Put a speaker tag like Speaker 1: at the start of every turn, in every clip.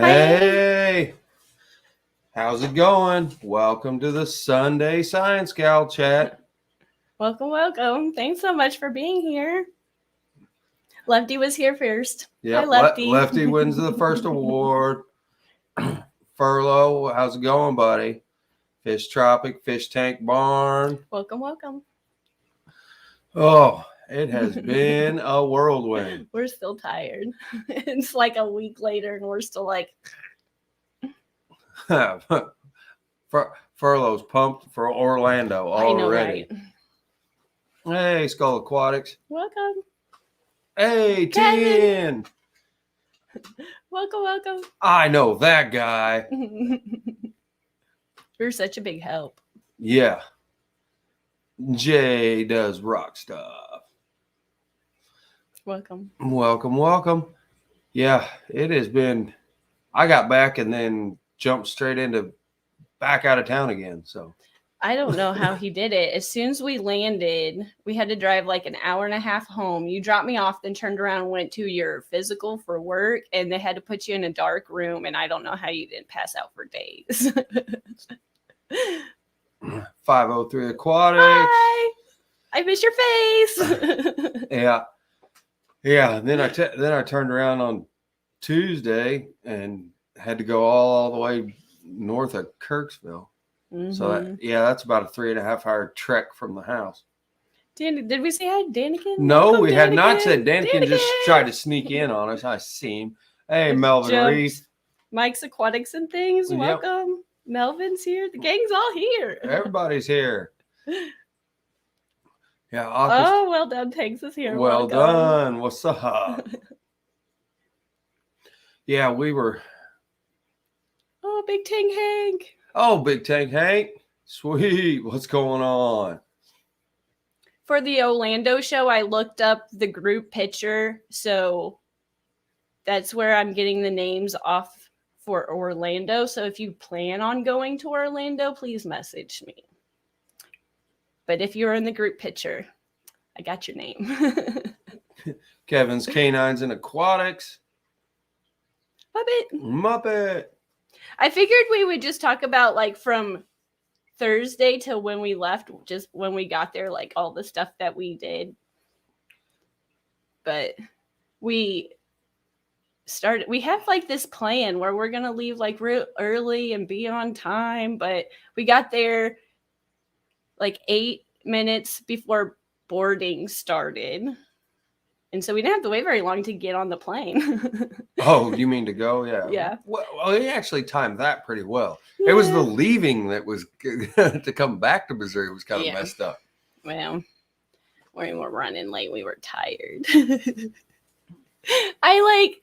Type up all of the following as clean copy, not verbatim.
Speaker 1: Hey, how's it going? Welcome to the Sunday ScienceGal chat.
Speaker 2: Welcome. Thanks so much for being here. Lefty was here first.
Speaker 1: Yep,
Speaker 2: Hi, Lefty.
Speaker 1: Lefty wins the first award. Furlough, how's it going, buddy? Fish Tropic, Fish Tank Barn.
Speaker 2: Welcome.
Speaker 1: Oh, it has been a whirlwind.
Speaker 2: We're still tired. It's like a week later and we're still like...
Speaker 1: Furlough's pumped for Orlando already.
Speaker 2: I know, right?
Speaker 1: Hey, ScienceGal Aquatics.
Speaker 2: Welcome.
Speaker 1: Hey, Tien.
Speaker 2: Welcome.
Speaker 1: I know that guy.
Speaker 2: You're such a big help.
Speaker 1: Yeah. Jay does rock stuff.
Speaker 2: Welcome.
Speaker 1: Yeah, it has been. I got back and then jumped straight into back out of town again. So
Speaker 2: I don't know how he did it. As soon as we landed, we had to drive like an hour and a half home. You dropped me off, then turned around and went to your physical for work, and they had to put you in a dark room. And I don't know how you didn't pass out for days.
Speaker 1: 503 Aquatics.
Speaker 2: Hi. I miss your face.
Speaker 1: Yeah. And then I turned around on Tuesday and had to go all the way north of Kirksville.
Speaker 2: Mm-hmm.
Speaker 1: So that's about a 3.5 hour trek from the house.
Speaker 2: Did we say hi, Danikin?
Speaker 1: No,
Speaker 2: Welcome,
Speaker 1: we had not said
Speaker 2: Danikin.
Speaker 1: Danikin just tried to sneak in on us. I see him. Hey, Melvin Reese.
Speaker 2: Mike's Aquatics and Things.
Speaker 1: Yep.
Speaker 2: Welcome. Melvin's here. The gang's all here.
Speaker 1: Everybody's here. Yeah.
Speaker 2: Oh, well done. Tanks is here.
Speaker 1: Well
Speaker 2: Welcome.
Speaker 1: done. What's up? Yeah, we were.
Speaker 2: Oh, Big Tank Hank.
Speaker 1: Oh, Big Tank Hank. Sweet. What's going on?
Speaker 2: For the Orlando show, I looked up the group picture. So that's where I'm getting the names off for Orlando. So if you plan on going to Orlando, please message me. But if you're in the group picture, I got your name.
Speaker 1: Kevin's Canines and Aquatics. Muppet.
Speaker 2: I figured we would just talk about like from Thursday to when we left, just when we got there, like all the stuff that we did. But we have like this plan where we're going to leave like real early and be on time. But we got there like 8 minutes before boarding started. And so we didn't have to wait very long to get on the plane.
Speaker 1: Oh, you mean to go? Yeah.
Speaker 2: Yeah.
Speaker 1: Well, he actually timed that pretty well. Yeah. It was the leaving that was to come back to Missouri was kind of messed up.
Speaker 2: Well, when we were running late, we were tired. I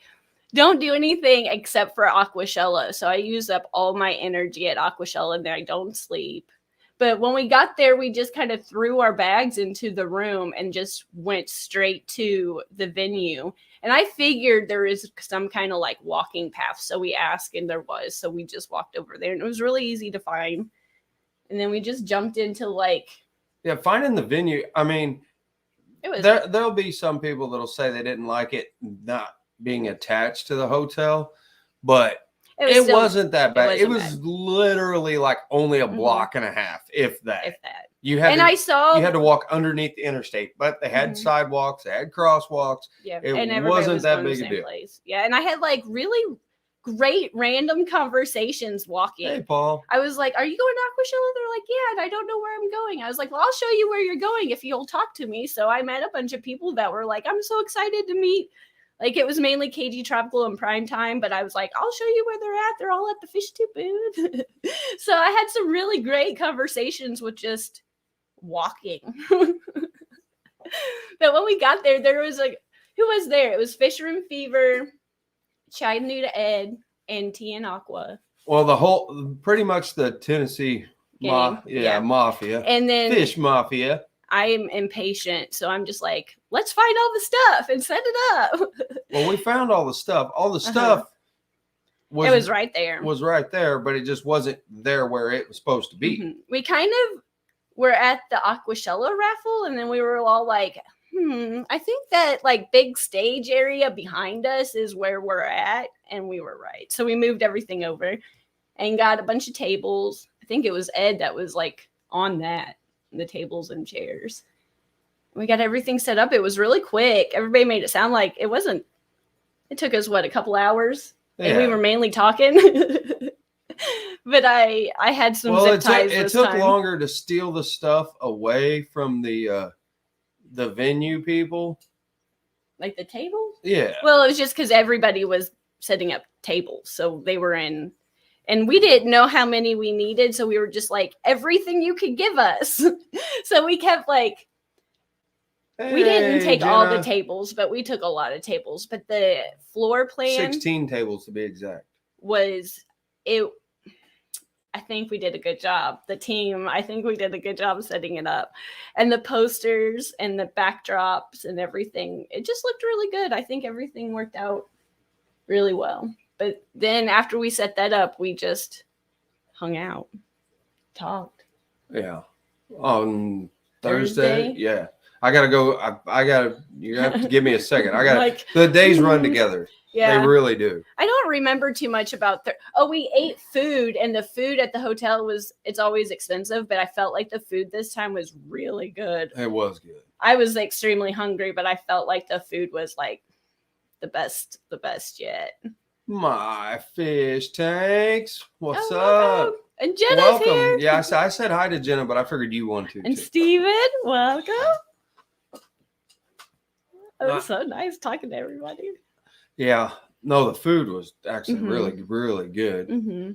Speaker 2: don't do anything except for Aquashella. So I use up all my energy at Aquashella and then I don't sleep. But when we got there, we just kind of threw our bags into the room and just went straight to the venue. And I figured there is some kind of like walking path. So we asked and there was. So we just walked over there and it was really easy to find. And then we just jumped into
Speaker 1: finding the venue. I mean, there'll be some people that'll say they didn't like it not being attached to the hotel. But it wasn't that bad. It was literally like only a block and a half, if that. You had to walk underneath the interstate, but they had sidewalks, they had crosswalks.
Speaker 2: Yeah,
Speaker 1: it wasn't that big a deal.
Speaker 2: Yeah, and I had like really great random conversations walking.
Speaker 1: Hey, Paul.
Speaker 2: I was like, "Are you going to Aquashella?" They're like, "Yeah," and I don't know where I'm going. I was like, "Well, I'll show you where you're going if you'll talk to me." So I met a bunch of people that were like, "I'm so excited to meet." Like, it was mainly KG Tropical and Prime Time, but I was like, I'll show you where they're at. They're all at the Fish Tube booth. So I had some really great conversations with just walking. But when we got there, there was who was there? It was Fisherman Fever, Chai Nuda Ed, and Tien Aqua.
Speaker 1: Well, pretty much the Tennessee Mafia. And then Fish Mafia.
Speaker 2: I am impatient, so I'm just like, let's find all the stuff and set it up.
Speaker 1: Well, we found all the stuff. All the stuff
Speaker 2: was right there.
Speaker 1: Was right there, but it just wasn't there where it was supposed to be.
Speaker 2: Mm-hmm. We kind of were at the Aquashella raffle, and then we were all like, I think that like big stage area behind us is where we're at, and we were right. So we moved everything over and got a bunch of tables. I think it was Ed that was like on that, the tables and chairs. We got everything set up. It was really quick. Everybody made it sound like it wasn't. It took us a couple hours, and we were mainly talking. But I had some zip ties.
Speaker 1: It took longer to steal the stuff away from the venue people.
Speaker 2: Like the tables?
Speaker 1: Yeah.
Speaker 2: Well, it was just because everybody was setting up tables, so they were in. And we didn't know how many we needed, so we were just like, everything you could give us. So we kept like, we didn't take all the tables, but we took a lot of tables. But the floor plan,
Speaker 1: 16 tables to be exact,
Speaker 2: was it. I think we did a good job. The team, I think we did a good job setting it up. And the posters and the backdrops and everything, it just looked really good. I think everything worked out really well. But then after we set that up, we just hung out, talked.
Speaker 1: Yeah. On Thursday? Yeah. I got to go. You have to give me a second. Like, the days run together. Yeah. They really do.
Speaker 2: I don't remember too much about we ate food, and the food at the hotel it's always expensive, but I felt like the food this time was really good.
Speaker 1: It was good.
Speaker 2: I was extremely hungry, but I felt like the food was like the best yet.
Speaker 1: My fish tanks. What's up?
Speaker 2: And Jenna's here.
Speaker 1: Yeah, I said hi to Jenna, but I figured you wanted to.
Speaker 2: And too. Steven, welcome. It was so nice talking to everybody.
Speaker 1: Yeah. No, the food was actually really, really good.
Speaker 2: Mm-hmm.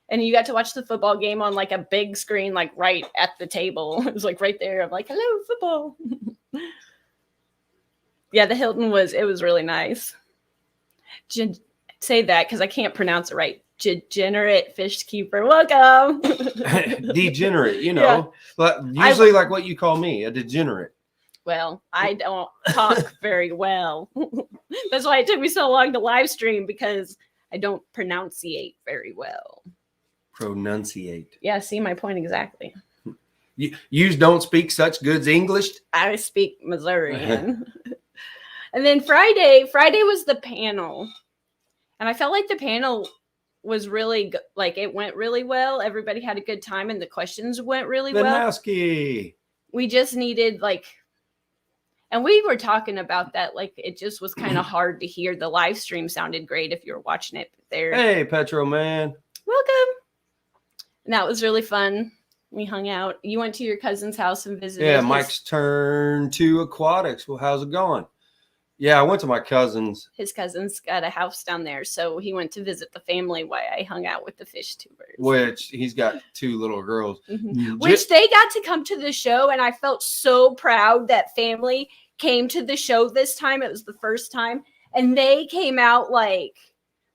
Speaker 2: And you got to watch the football game on like a big screen, like right at the table. It was like right there. I'm like, hello, football. Yeah, the Hilton was really nice. Say that because I can't pronounce it right. Degenerate fish keeper. Welcome.
Speaker 1: Degenerate, Yeah. But usually like what you call me, a degenerate.
Speaker 2: Well, I don't talk very well. That's why it took me so long to live stream, because I don't pronunciate very well.
Speaker 1: Pronunciate.
Speaker 2: Yeah, see my point exactly.
Speaker 1: You don't speak such good English?
Speaker 2: I speak Missourian. And then Friday was the panel. And I felt like the panel was really like it went really well. Everybody had a good time, and the questions went really well. We just needed and we were talking about that. Like, it just was kind of hard to hear. The live stream sounded great if you were watching it there.
Speaker 1: Hey, Petro man.
Speaker 2: Welcome. And that was really fun. We hung out. You went to your cousin's house and visited.
Speaker 1: Yeah, Mike's turn to aquatics. Well, how's it going? Yeah, I went to my cousin's.
Speaker 2: His cousin's got a house down there, so he went to visit the family while I hung out with the fish tubers.
Speaker 1: Which he's got 2 little girls.
Speaker 2: Mm-hmm. Which they got to come to the show, and I felt so proud that family came to the show this time. It was the first time, and they came out like,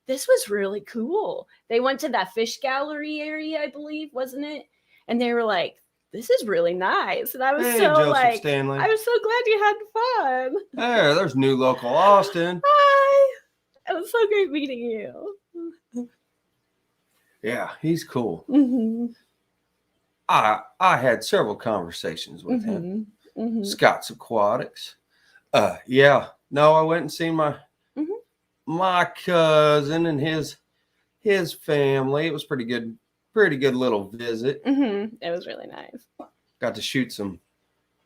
Speaker 2: this was really cool. They went to that fish gallery area, I believe, wasn't it? And they were like, this is really nice. And I was
Speaker 1: Stanley.
Speaker 2: I was so glad you had fun.
Speaker 1: Hey, there's new local Austin.
Speaker 2: Hi. It was so great meeting you.
Speaker 1: Yeah, he's cool.
Speaker 2: Mm-hmm.
Speaker 1: I had several conversations with him. Mm-hmm. Scott's Aquatics. Yeah. No, I went and seen my cousin and his family. It was pretty good little visit.
Speaker 2: Mm-hmm. It was really nice.
Speaker 1: Got to shoot some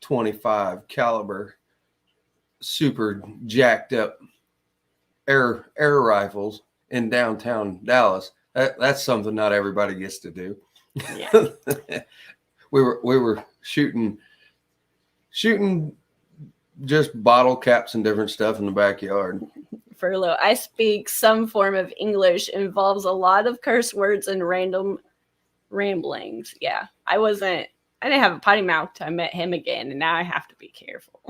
Speaker 1: 25 caliber super jacked up air rifles in downtown Dallas. That's something not everybody gets to do.
Speaker 2: Yeah.
Speaker 1: we were shooting just bottle caps and different stuff in the backyard.
Speaker 2: Furlough. I speak some form of English. Involves a lot of curse words and random ramblings. Yeah, I didn't have a potty mouth till I met him again, and now I have to be careful.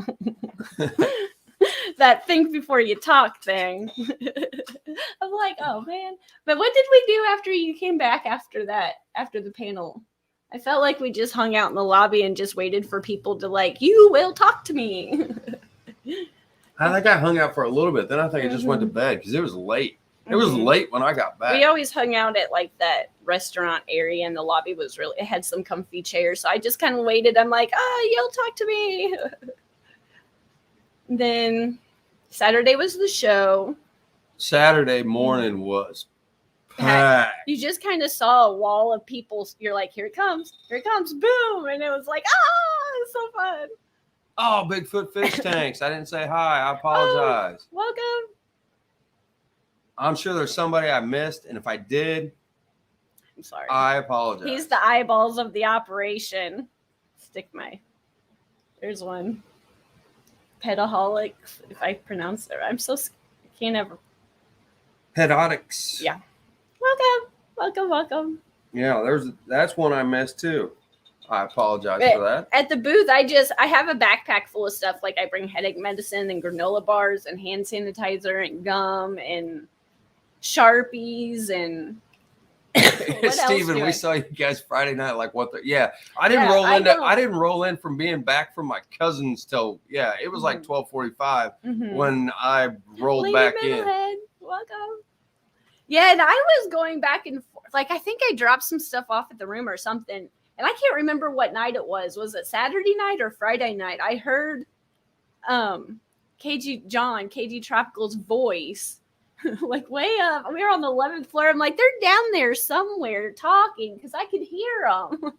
Speaker 2: That think before you talk thing. I'm like, oh man. But what did we do after you came back after the panel? I felt like we just hung out in the lobby and just waited for people to you will talk to me.
Speaker 1: I think I hung out for a little bit. Then I think I just went to bed because it was late. It was late when I got back.
Speaker 2: We always hung out at that restaurant area, and the lobby was it had some comfy chairs. So I just kind of waited. I'm like, you'll talk to me. Then Saturday was the show.
Speaker 1: Saturday morning was packed.
Speaker 2: You just kind of saw a wall of people. You're like, here it comes, boom. And it was like, it's so fun.
Speaker 1: Oh, Bigfoot fish tanks. I didn't say hi. I apologize.
Speaker 2: Welcome.
Speaker 1: I'm sure there's somebody I missed. And if I did,
Speaker 2: I'm sorry.
Speaker 1: I apologize.
Speaker 2: He's the eyeballs of the operation. There's one. Pedaholics, if I pronounce it. I can't ever.
Speaker 1: Pedotics.
Speaker 2: Yeah. Welcome.
Speaker 1: Yeah, that's one I missed too. I apologize for that.
Speaker 2: At the booth, I have a backpack full of stuff. Like I bring headache medicine and granola bars and hand sanitizer and gum and Sharpies and
Speaker 1: Steven, we saw you guys Friday night, like what the I didn't roll in from being back from my cousin's till it was like 12:45 when I rolled back in.
Speaker 2: Welcome. Yeah, and I was going back and forth. Like I think I dropped some stuff off at the room or something. And I can't remember what night it was. Was it Saturday night or Friday night? I heard KG Tropical's voice like way up. We were on the 11th floor. I'm like, they're down there somewhere talking because I could hear them.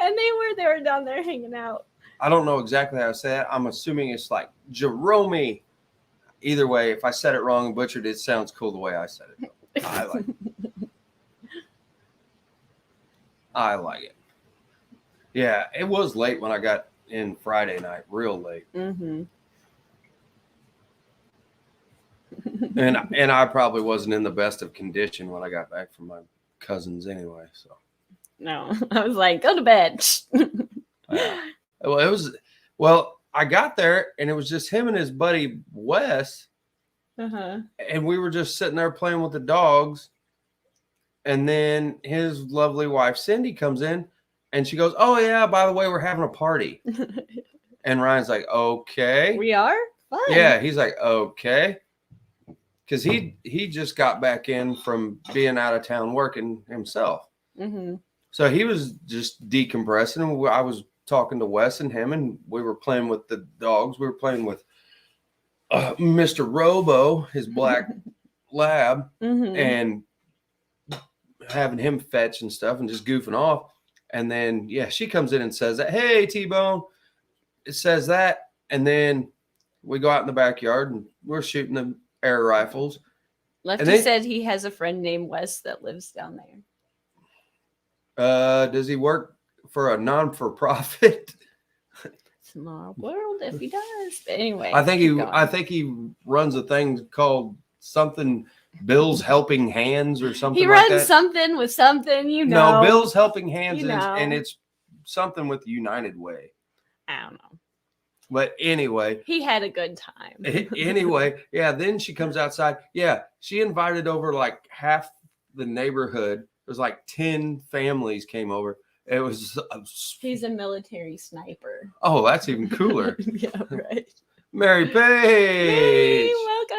Speaker 2: And they were down there hanging out.
Speaker 1: I don't know exactly how to say it. I'm assuming it's like Jerome. Either way, if I said it wrong and butchered it, sounds cool the way I said it. I like it. I like it. Yeah, it was late when I got in Friday night, real late.
Speaker 2: Mm-hmm.
Speaker 1: And I probably wasn't in the best of condition when I got back from my cousins anyway. So
Speaker 2: no, I was like, go to bed.
Speaker 1: I got there and it was just him and his buddy Wes, and we were just sitting there playing with the dogs. And then his lovely wife Cindy comes in. And she goes, oh, yeah, by the way, we're having a party. And Ryan's like, okay.
Speaker 2: We are? Fun.
Speaker 1: Yeah, he's like, okay. Because he just got back in from being out of town working himself.
Speaker 2: Mm-hmm.
Speaker 1: So he was just decompressing. And I was talking to Wes and him, and we were playing with the dogs. We were playing with Mr. Robo, his black lab, and having him fetch and stuff and just goofing off. And then, she comes in and says that, hey, T-Bone, it says that. And then we go out in the backyard and we're shooting the air rifles.
Speaker 2: Lefty said he has a friend named Wes that lives down
Speaker 1: there. Does he work for a non-for-profit?
Speaker 2: Small world if he does. But anyway.
Speaker 1: I think he runs a thing called something Bill's Helping Hands or something.
Speaker 2: He runs something with something,
Speaker 1: No, Bill's Helping Hands and it's something with the United Way.
Speaker 2: I don't know.
Speaker 1: But anyway.
Speaker 2: He had a good time.
Speaker 1: Anyway, then she comes outside. Yeah, she invited over like half the neighborhood. It was like 10 families came over. It was.
Speaker 2: He's a military sniper.
Speaker 1: Oh, that's even cooler.
Speaker 2: Yeah, right.
Speaker 1: Mary Page.
Speaker 2: Hey, welcome.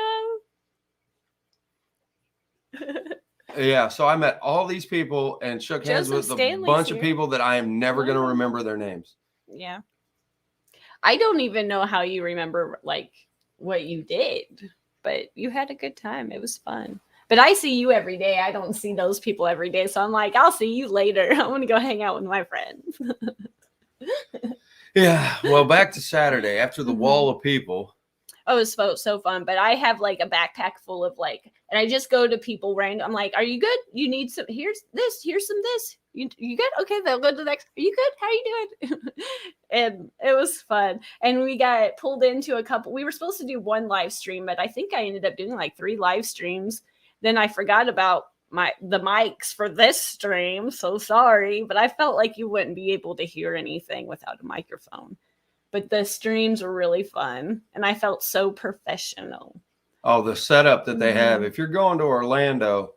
Speaker 1: Yeah, so I met all these people and shook hands with a bunch of people that I am never going to remember their names.
Speaker 2: Yeah. I don't even know how you remember like what you did, but you had a good time. It was fun. But I see you every day. I don't see those people every day. So I'm like, I'll see you later. I want to go hang out with my friends.
Speaker 1: Yeah. Well, back to Saturday after the wall of people.
Speaker 2: Oh, it was so fun. But I have like a backpack full of and I just go to people random. I'm like, are you good? You need some, here's this, here's some this. You good? Okay, they'll go to the next. Are you good? How are you doing? And it was fun. And we got pulled into a couple. We were supposed to do one live stream, but I think I ended up doing like 3 live streams. Then I forgot about the mics for this stream. So sorry, but I felt like you wouldn't be able to hear anything without a microphone. But the streams were really fun, and I felt so professional.
Speaker 1: Oh, the setup that they have. If you're going to Orlando.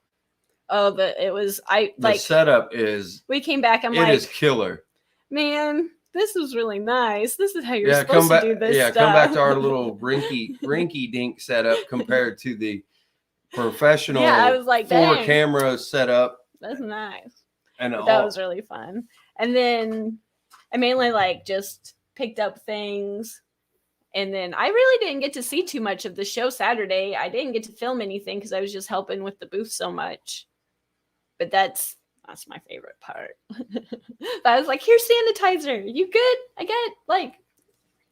Speaker 2: Oh, the
Speaker 1: setup is.
Speaker 2: We came back. It
Speaker 1: is killer.
Speaker 2: Man, this is really nice. This is how you're supposed to do this stuff.
Speaker 1: Come back to our little rinky dink setup compared to the professional.
Speaker 2: I was like,
Speaker 1: 4 camera setup.
Speaker 2: That's nice.
Speaker 1: And
Speaker 2: that was really fun. And then I mainly just picked up things And then I really didn't get to see too much of the show Saturday. I didn't get to film anything because I was just helping with the booth so much. But that's my favorite part. But I was like, here's sanitizer. You good? I got like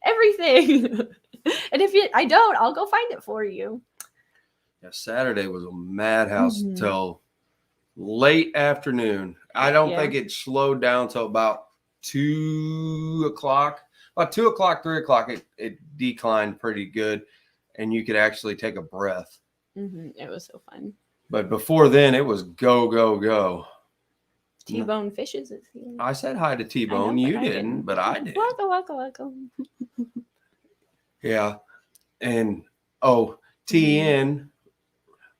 Speaker 2: everything. And if I don't, I'll go find it for you.
Speaker 1: Yeah, Saturday was a madhouse till late afternoon. I don't think it slowed down till about 2 o'clock. About 2 o'clock, 3 o'clock, it declined pretty good, and you could actually take a breath.
Speaker 2: It was so fun.
Speaker 1: But before then, it was go, go, go.
Speaker 2: T-Bone Fishes is here.
Speaker 1: I said hi to T-Bone. You didn't, but I did.
Speaker 2: Welcome.
Speaker 1: Yeah. And, TN,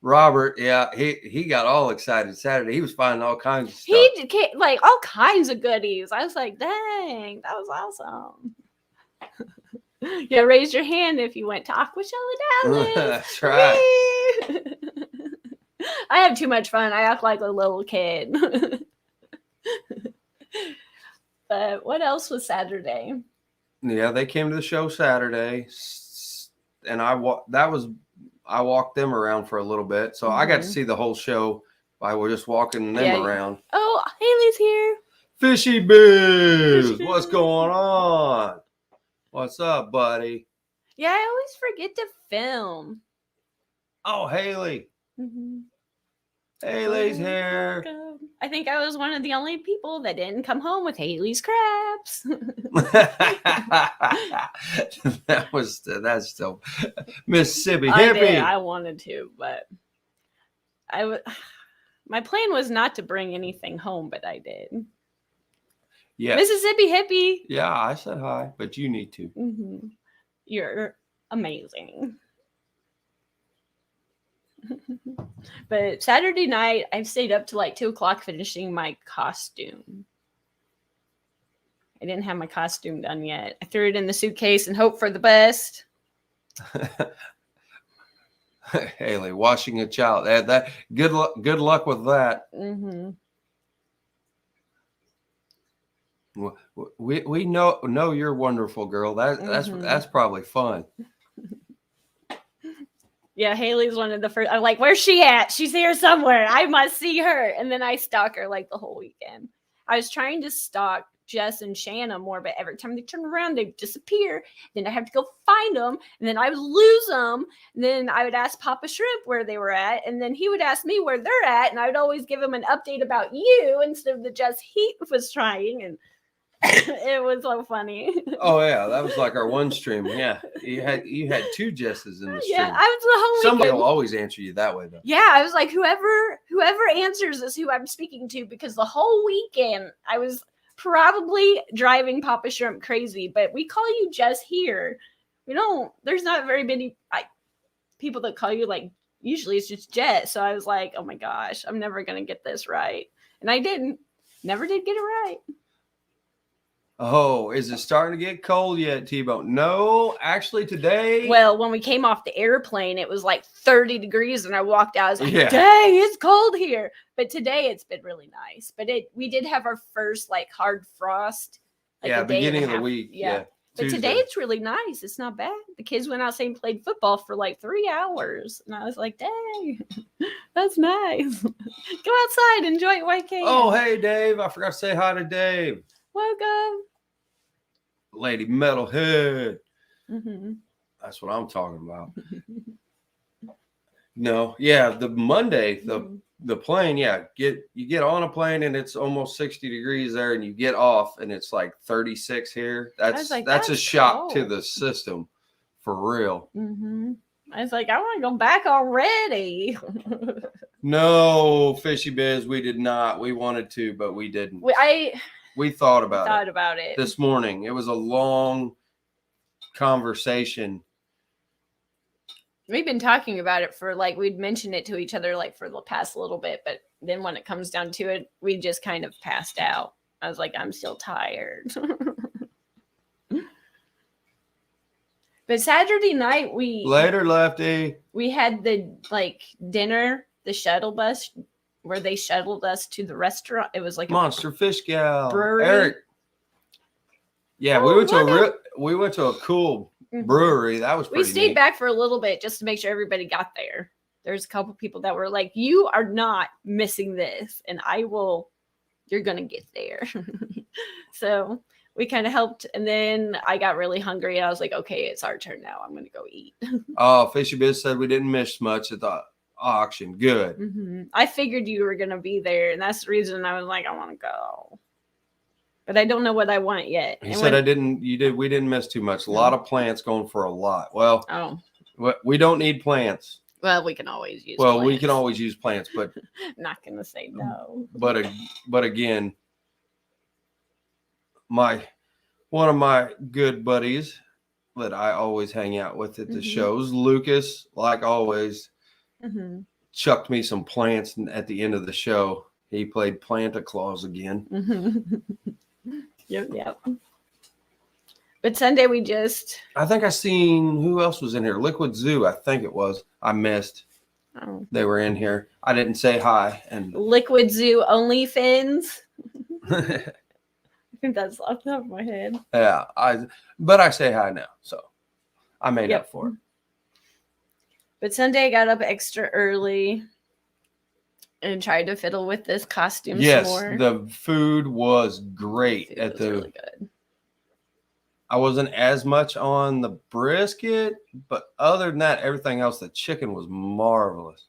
Speaker 1: Robert, he got all excited Saturday. He was finding all kinds of stuff.
Speaker 2: He did, like all kinds of goodies. I was like, dang, that was awesome. Yeah, raise your hand if you went to Aquashella Dallas.
Speaker 1: That's right.
Speaker 2: I have too much fun. I act like a little kid. But what else was Saturday?
Speaker 1: Yeah, they came to the show Saturday, and I walked them around for a little bit, so I got to see the whole show by just walking them around.
Speaker 2: Oh, Haley's here.
Speaker 1: Fishy Biz, what's going on? What's up, buddy?
Speaker 2: Yeah, I always forget to film.
Speaker 1: Oh, Haley. Haley's here.
Speaker 2: I think I was one of the only people that didn't come home with Haley's crabs. That's still
Speaker 1: Mississippi hippie.
Speaker 2: I wanted to, but my plan was not to bring anything home, but I did. Yeah, Mississippi hippie.
Speaker 1: Yeah, I said hi, but you need to.
Speaker 2: You're amazing. But Saturday night, I stayed up to like 2 o'clock finishing my costume. I didn't have my costume done yet. I threw it in the suitcase and hoped for the best.
Speaker 1: Haley, washing a child. That good luck with that. We know you're wonderful, girl. That's probably fun.
Speaker 2: Yeah, Haley's one of the first. I'm like, where's she at? She's here somewhere. I must see her. And then I stalk her like the whole weekend. I was trying to stalk Jess and Shanna more, but every time they turn around, they disappear. Then I have to go find them, and then I would lose them. And then I would ask Papa Shrimp where they were at, and then he would ask me where they're at, and I would always give him an update about you instead of the Jess he was trying. And it was so funny. Oh yeah,
Speaker 1: that was like our one stream. Yeah, you had 2 Jesses in the stream.
Speaker 2: Yeah, I was the whole
Speaker 1: Somebody will always answer you that way though.
Speaker 2: Yeah, I was like, whoever answers is who I'm speaking to, because the whole weekend I was probably driving Papa Shrimp crazy. But we call you Jess here. There's not very many people that call you, like, usually it's just Jess. So I was like, oh my gosh, I'm never gonna get this right, and I never did get it right.
Speaker 1: Oh, is it starting to get cold yet, T-Bone? No, actually today.
Speaker 2: Well, when we came off the airplane, it was like 30 degrees, and I walked out. I was like, dang, it's cold here. But today it's been really nice. But we did have our first like hard frost. Like,
Speaker 1: beginning of the week. Yeah.
Speaker 2: But today it's really nice. It's not bad. The kids went outside and played football for like 3 hours. And I was like, dang, that's nice. Go outside, enjoy it while you can.
Speaker 1: Oh, hey, Dave. I forgot to say hi to Dave.
Speaker 2: Welcome.
Speaker 1: Lady Metalhead. That's what I'm talking about. No, yeah, the Monday, the plane, you get on a plane and it's almost 60 degrees there, and you get off and it's like 36 here. That's a shock to the system, for real.
Speaker 2: I was like, I want to go back already.
Speaker 1: No, Fishy Biz, we did not. We wanted to, but we didn't. We thought about it this morning. It was a long conversation.
Speaker 2: We've been talking about it for we'd mentioned it to each other for the past little bit, but then when it comes down to it, we just kind of passed out. I was like, I'm still tired. But Saturday night
Speaker 1: later, Lefty,
Speaker 2: we had the dinner, the shuttle bus, where they shuttled us to the restaurant. It was like
Speaker 1: Monster Fish Gal
Speaker 2: brewery.
Speaker 1: Eric. Yeah, we went to a cool brewery. That was pretty
Speaker 2: We stayed
Speaker 1: neat.
Speaker 2: back for a little bit just to make sure everybody got there. There's a couple people that were like, you are not missing this. And you're going to get there. So we kind of helped. And then I got really hungry. And I was like, okay, it's our turn now. I'm going to go eat.
Speaker 1: Oh, Fishy Biz said we didn't miss much at the auction. Good.
Speaker 2: Mm-hmm. I figured you were going to be there. And that's the reason I was like, I want to go. But I don't know what I want yet.
Speaker 1: He said we didn't miss too much. A lot of plants going for a lot. Well, we don't need plants.
Speaker 2: Well, we can always use
Speaker 1: plants.
Speaker 2: Well,
Speaker 1: we can always use plants, but
Speaker 2: not going to say no.
Speaker 1: But again, one of my good buddies that I always hang out with at the shows, Lucas, like always, chucked me some plants at the end of the show. He played Planta Claus again.
Speaker 2: Yep. But Sunday I
Speaker 1: think I seen who else was in here. Liquid Zoo, I think it was. I missed.
Speaker 2: Oh.
Speaker 1: They were in here. I didn't say hi. And
Speaker 2: Liquid Zoo OnlyFins. I think that's off the top of my head.
Speaker 1: Yeah, but I say hi now, so I made up for it.
Speaker 2: But Sunday I got up extra early and tried to fiddle with this costume some more.
Speaker 1: Yes, the food was great.
Speaker 2: It was really good.
Speaker 1: I wasn't as much on the brisket, but other than that, everything else, the chicken was marvelous.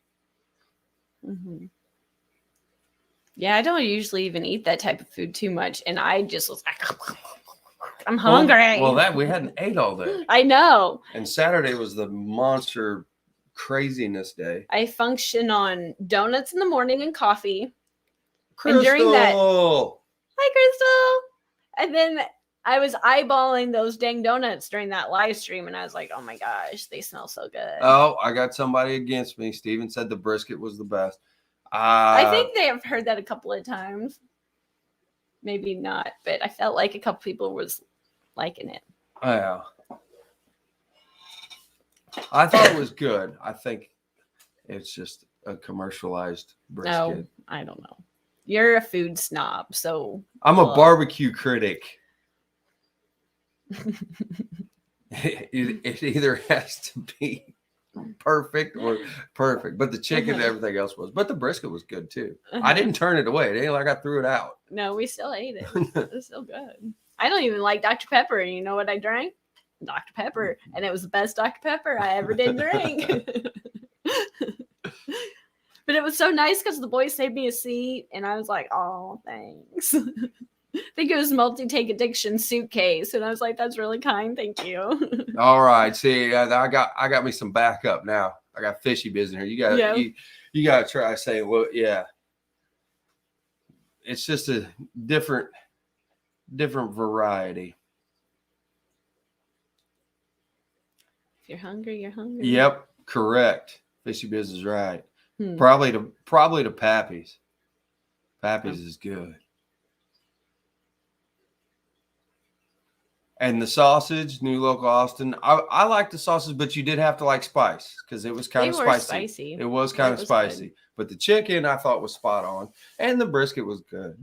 Speaker 2: Yeah, I don't usually even eat that type of food too much, and I just was like, I'm hungry.
Speaker 1: Well, we hadn't ate all day.
Speaker 2: I know.
Speaker 1: And Saturday was the monster craziness day.
Speaker 2: I function on donuts in the morning and coffee.
Speaker 1: Crystal!
Speaker 2: And during that, hi, Crystal. And then I was eyeballing those dang donuts during that live stream, and I was like, oh my gosh, they smell so good.
Speaker 1: Oh, I got somebody against me. Steven said the brisket was the best.
Speaker 2: I think they have heard that a couple of times. Maybe not, but I felt like a couple people was liking it.
Speaker 1: Yeah. I thought it was good. I think it's just a commercialized brisket.
Speaker 2: No, I don't know. You're a food snob, so
Speaker 1: I'm a barbecue critic. It either has to be perfect or perfect, but the chicken and everything else was. But the brisket was good too. I didn't turn it away. It ain't like I threw it out.
Speaker 2: No, we still ate it. It was still good. I don't even like Dr. Pepper, and you know what I drank? Dr. Pepper, and it was the best Dr. Pepper I ever did drink. But it was so nice because the boys saved me a seat, and I was like, oh, thanks. I think it was multi-take addiction suitcase, and I was like, that's really kind, thank you.
Speaker 1: All right, see, I got me some backup now. I got Fishy Biz in here. You got to try saying, well, yeah. It's just a different variety.
Speaker 2: If you're hungry, you're hungry.
Speaker 1: Yep, correct. Fishy Biz is right. Probably to Pappy's. Pappy's is good. And the sausage, New Local Austin. I like the sausage, but you did have to like spice because it was kind of spicy. It was kind of spicy. Good. But the chicken I thought was spot on. And the brisket was good.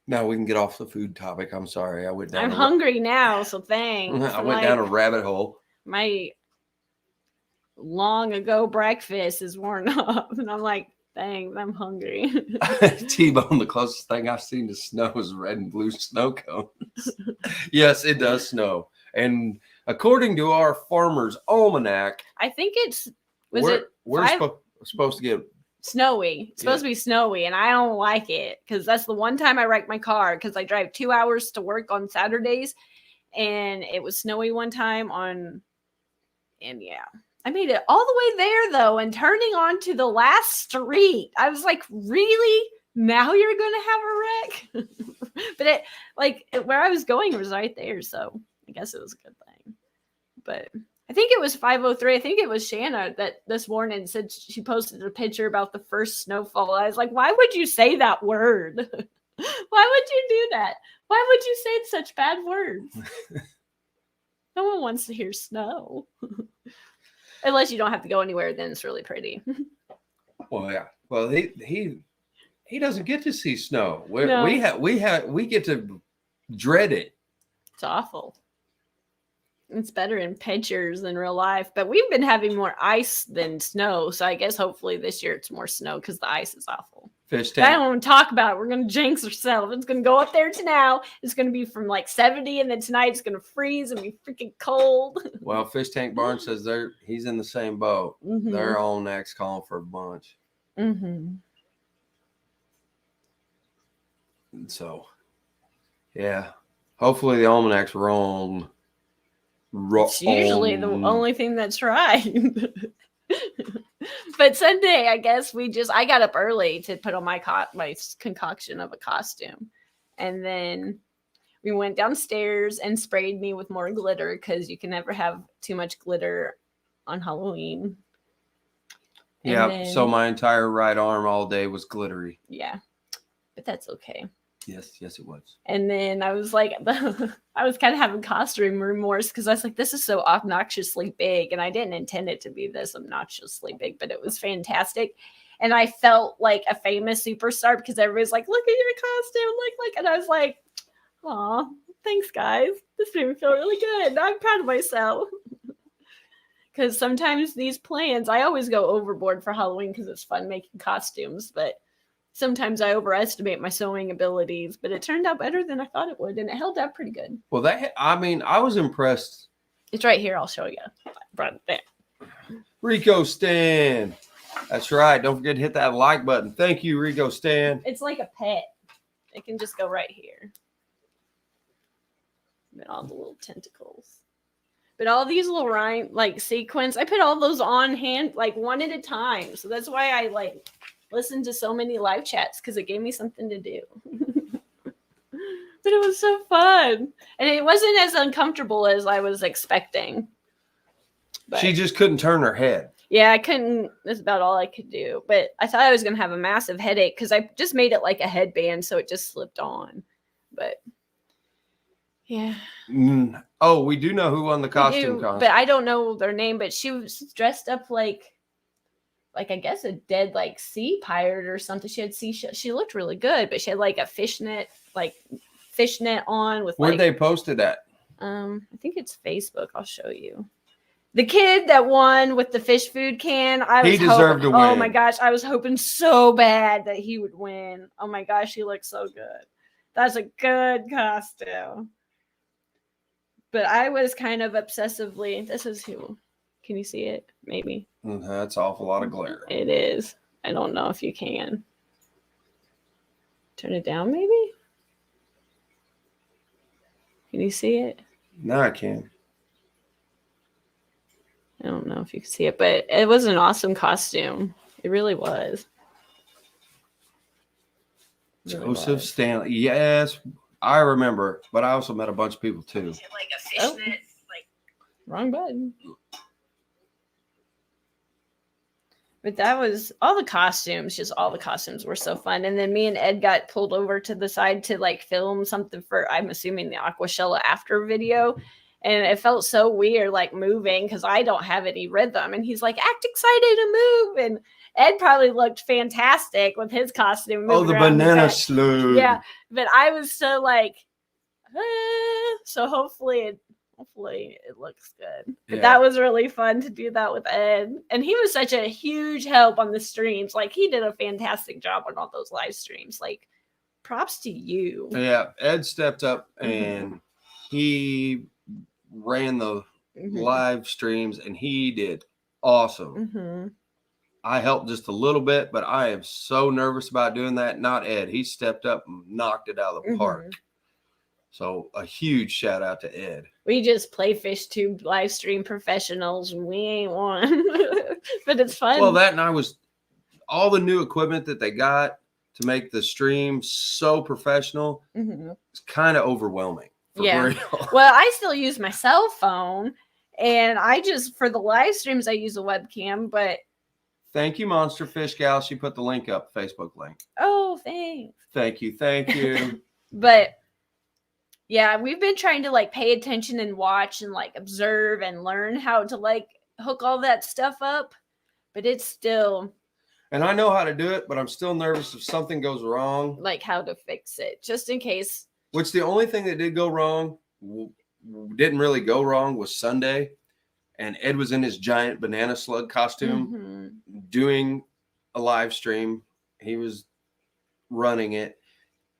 Speaker 1: Now we can get off the food topic. I'm sorry.
Speaker 2: I'm hungry now, so thanks.
Speaker 1: I went down a rabbit hole.
Speaker 2: My long ago breakfast is worn up, and I'm like, dang, I'm hungry.
Speaker 1: T-Bone, the closest thing I've seen to snow is red and blue snow cones. Yes, it does snow. And according to our farmer's almanac,
Speaker 2: I think
Speaker 1: we're supposed to get
Speaker 2: snowy. It's supposed to be snowy, and I don't like it because that's the one time I wrecked my car because I drive 2 hours to work on Saturdays, and it was snowy one time I made it all the way there, though, and turning onto the last street. I was like, really? Now you're going to have a wreck? But where I was going was right there, so I guess it was a good thing. But I think it was 5:03. I think it was Shanna that this morning said she posted a picture about the first snowfall. I was like, why would you say that word? Why would you do that? Why would you say such bad words? No one wants to hear snow. Unless you don't have to go anywhere, then it's really pretty.
Speaker 1: Well, yeah. Well, he doesn't get to see snow. We get to dread it.
Speaker 2: It's awful. It's better in pictures than real life. But we've been having more ice than snow. So I guess hopefully this year it's more snow because the ice is awful.
Speaker 1: Fish tank.
Speaker 2: I don't want to talk about it. We're going to jinx ourselves. It's going to go up there to now. It's going to be from like 70, and then tonight it's going to freeze and be freaking cold.
Speaker 1: Well, Fish Tank Barn says he's in the same boat. Mm-hmm. They're on next calling for a bunch. Mm-hmm. So, yeah. Hopefully the almanac's wrong.
Speaker 2: It's usually the only thing that's right. But Sunday, I guess I got up early to put on my concoction of a costume. And then we went downstairs and sprayed me with more glitter because you can never have too much glitter on Halloween.
Speaker 1: Yeah, so my entire right arm all day was glittery.
Speaker 2: Yeah, but that's okay.
Speaker 1: Yes, it was.
Speaker 2: And then I was like, I was kind of having costume remorse because I was like, this is so obnoxiously big. And I didn't intend it to be this obnoxiously big, but it was fantastic. And I felt like a famous superstar because everybody's like, look at your costume. Look. And I was like, aw, thanks, guys. This made me feel really good. I'm proud of myself. Because sometimes these plans, I always go overboard for Halloween because it's fun making costumes, but sometimes I overestimate my sewing abilities, but it turned out better than I thought it would, and it held up pretty good.
Speaker 1: Well, I was impressed.
Speaker 2: It's right here. I'll show you. I brought it there.
Speaker 1: Rico Stan. That's right. Don't forget to hit that like button. Thank you, Rico Stan.
Speaker 2: It's like a pet. It can just go right here. And all the little tentacles. But all these little sequins, I put all those on hand, like one at a time. So that's why I listened to so many live chats because it gave me something to do. But it was so fun. And it wasn't as uncomfortable as I was expecting. But
Speaker 1: she just couldn't turn her head.
Speaker 2: Yeah, I couldn't. That's about all I could do. But I thought I was going to have a massive headache because I just made it like a headband, so it just slipped on. But yeah.
Speaker 1: Oh, we do know who won the costume contest.
Speaker 2: But I don't know their name. But she was dressed up like I guess a dead sea pirate or something. She had she looked really good, but she had a fishnet on with
Speaker 1: Where'd they post it at?
Speaker 2: I think it's Facebook. I'll show you. The kid that won with the fish food can,
Speaker 1: he deserved to win.
Speaker 2: Oh my gosh, I was hoping so bad that he would win. Oh my gosh, he looks so good. That's a good costume. But I was kind of obsessively. This is who. Can you see it? Maybe.
Speaker 1: That's an awful lot of glare.
Speaker 2: It is. I don't know if you can. Turn it down, maybe? Can you see it?
Speaker 1: No, I can.
Speaker 2: I don't know if you can see it, but it was an awesome costume. It really was.
Speaker 1: Joseph Stanley. Yes, I remember, but I also met a bunch of people too.
Speaker 2: Like a fishnet, wrong button. But that was all the costumes. Just all the costumes were so fun. And then me and Ed got pulled over to the side to film something for, I'm assuming, the Aquashella after video. And it felt so weird, moving, because I don't have any rhythm. And he's like, act excited to move. And Ed probably looked fantastic with his costume.
Speaker 1: Oh, the banana slough.
Speaker 2: Yeah. But I was so so hopefully it looks good. But that was really fun to do that with Ed. And he was such a huge help on the streams. He did a fantastic job on all those live streams. Props to you.
Speaker 1: Yeah. Ed stepped up and he ran the live streams and he did awesome. I helped just a little bit, but I am so nervous about doing that. Not Ed. He stepped up and knocked it out of the park. So a huge shout out to Ed.
Speaker 2: We just play fish tube live stream professionals and we ain't one. But it's fun.
Speaker 1: Well, that and I was all the new equipment that they got to make the stream so professional. It's kind of overwhelming.
Speaker 2: Yeah. Well, I still use my cell phone, and for the live streams, I use a webcam, but.
Speaker 1: Thank you, Monster Fish Gal. She put the link up, Facebook link.
Speaker 2: Oh, thanks.
Speaker 1: Thank you.
Speaker 2: But yeah, we've been trying to pay attention and watch and observe and learn how to hook all that stuff up, but it's still.
Speaker 1: And I know how to do it, but I'm still nervous if something goes wrong.
Speaker 2: How to fix it, just in case.
Speaker 1: Which the only thing that did go wrong didn't really go wrong was Sunday, and Ed was in his giant banana slug costume doing a live stream. He was running it,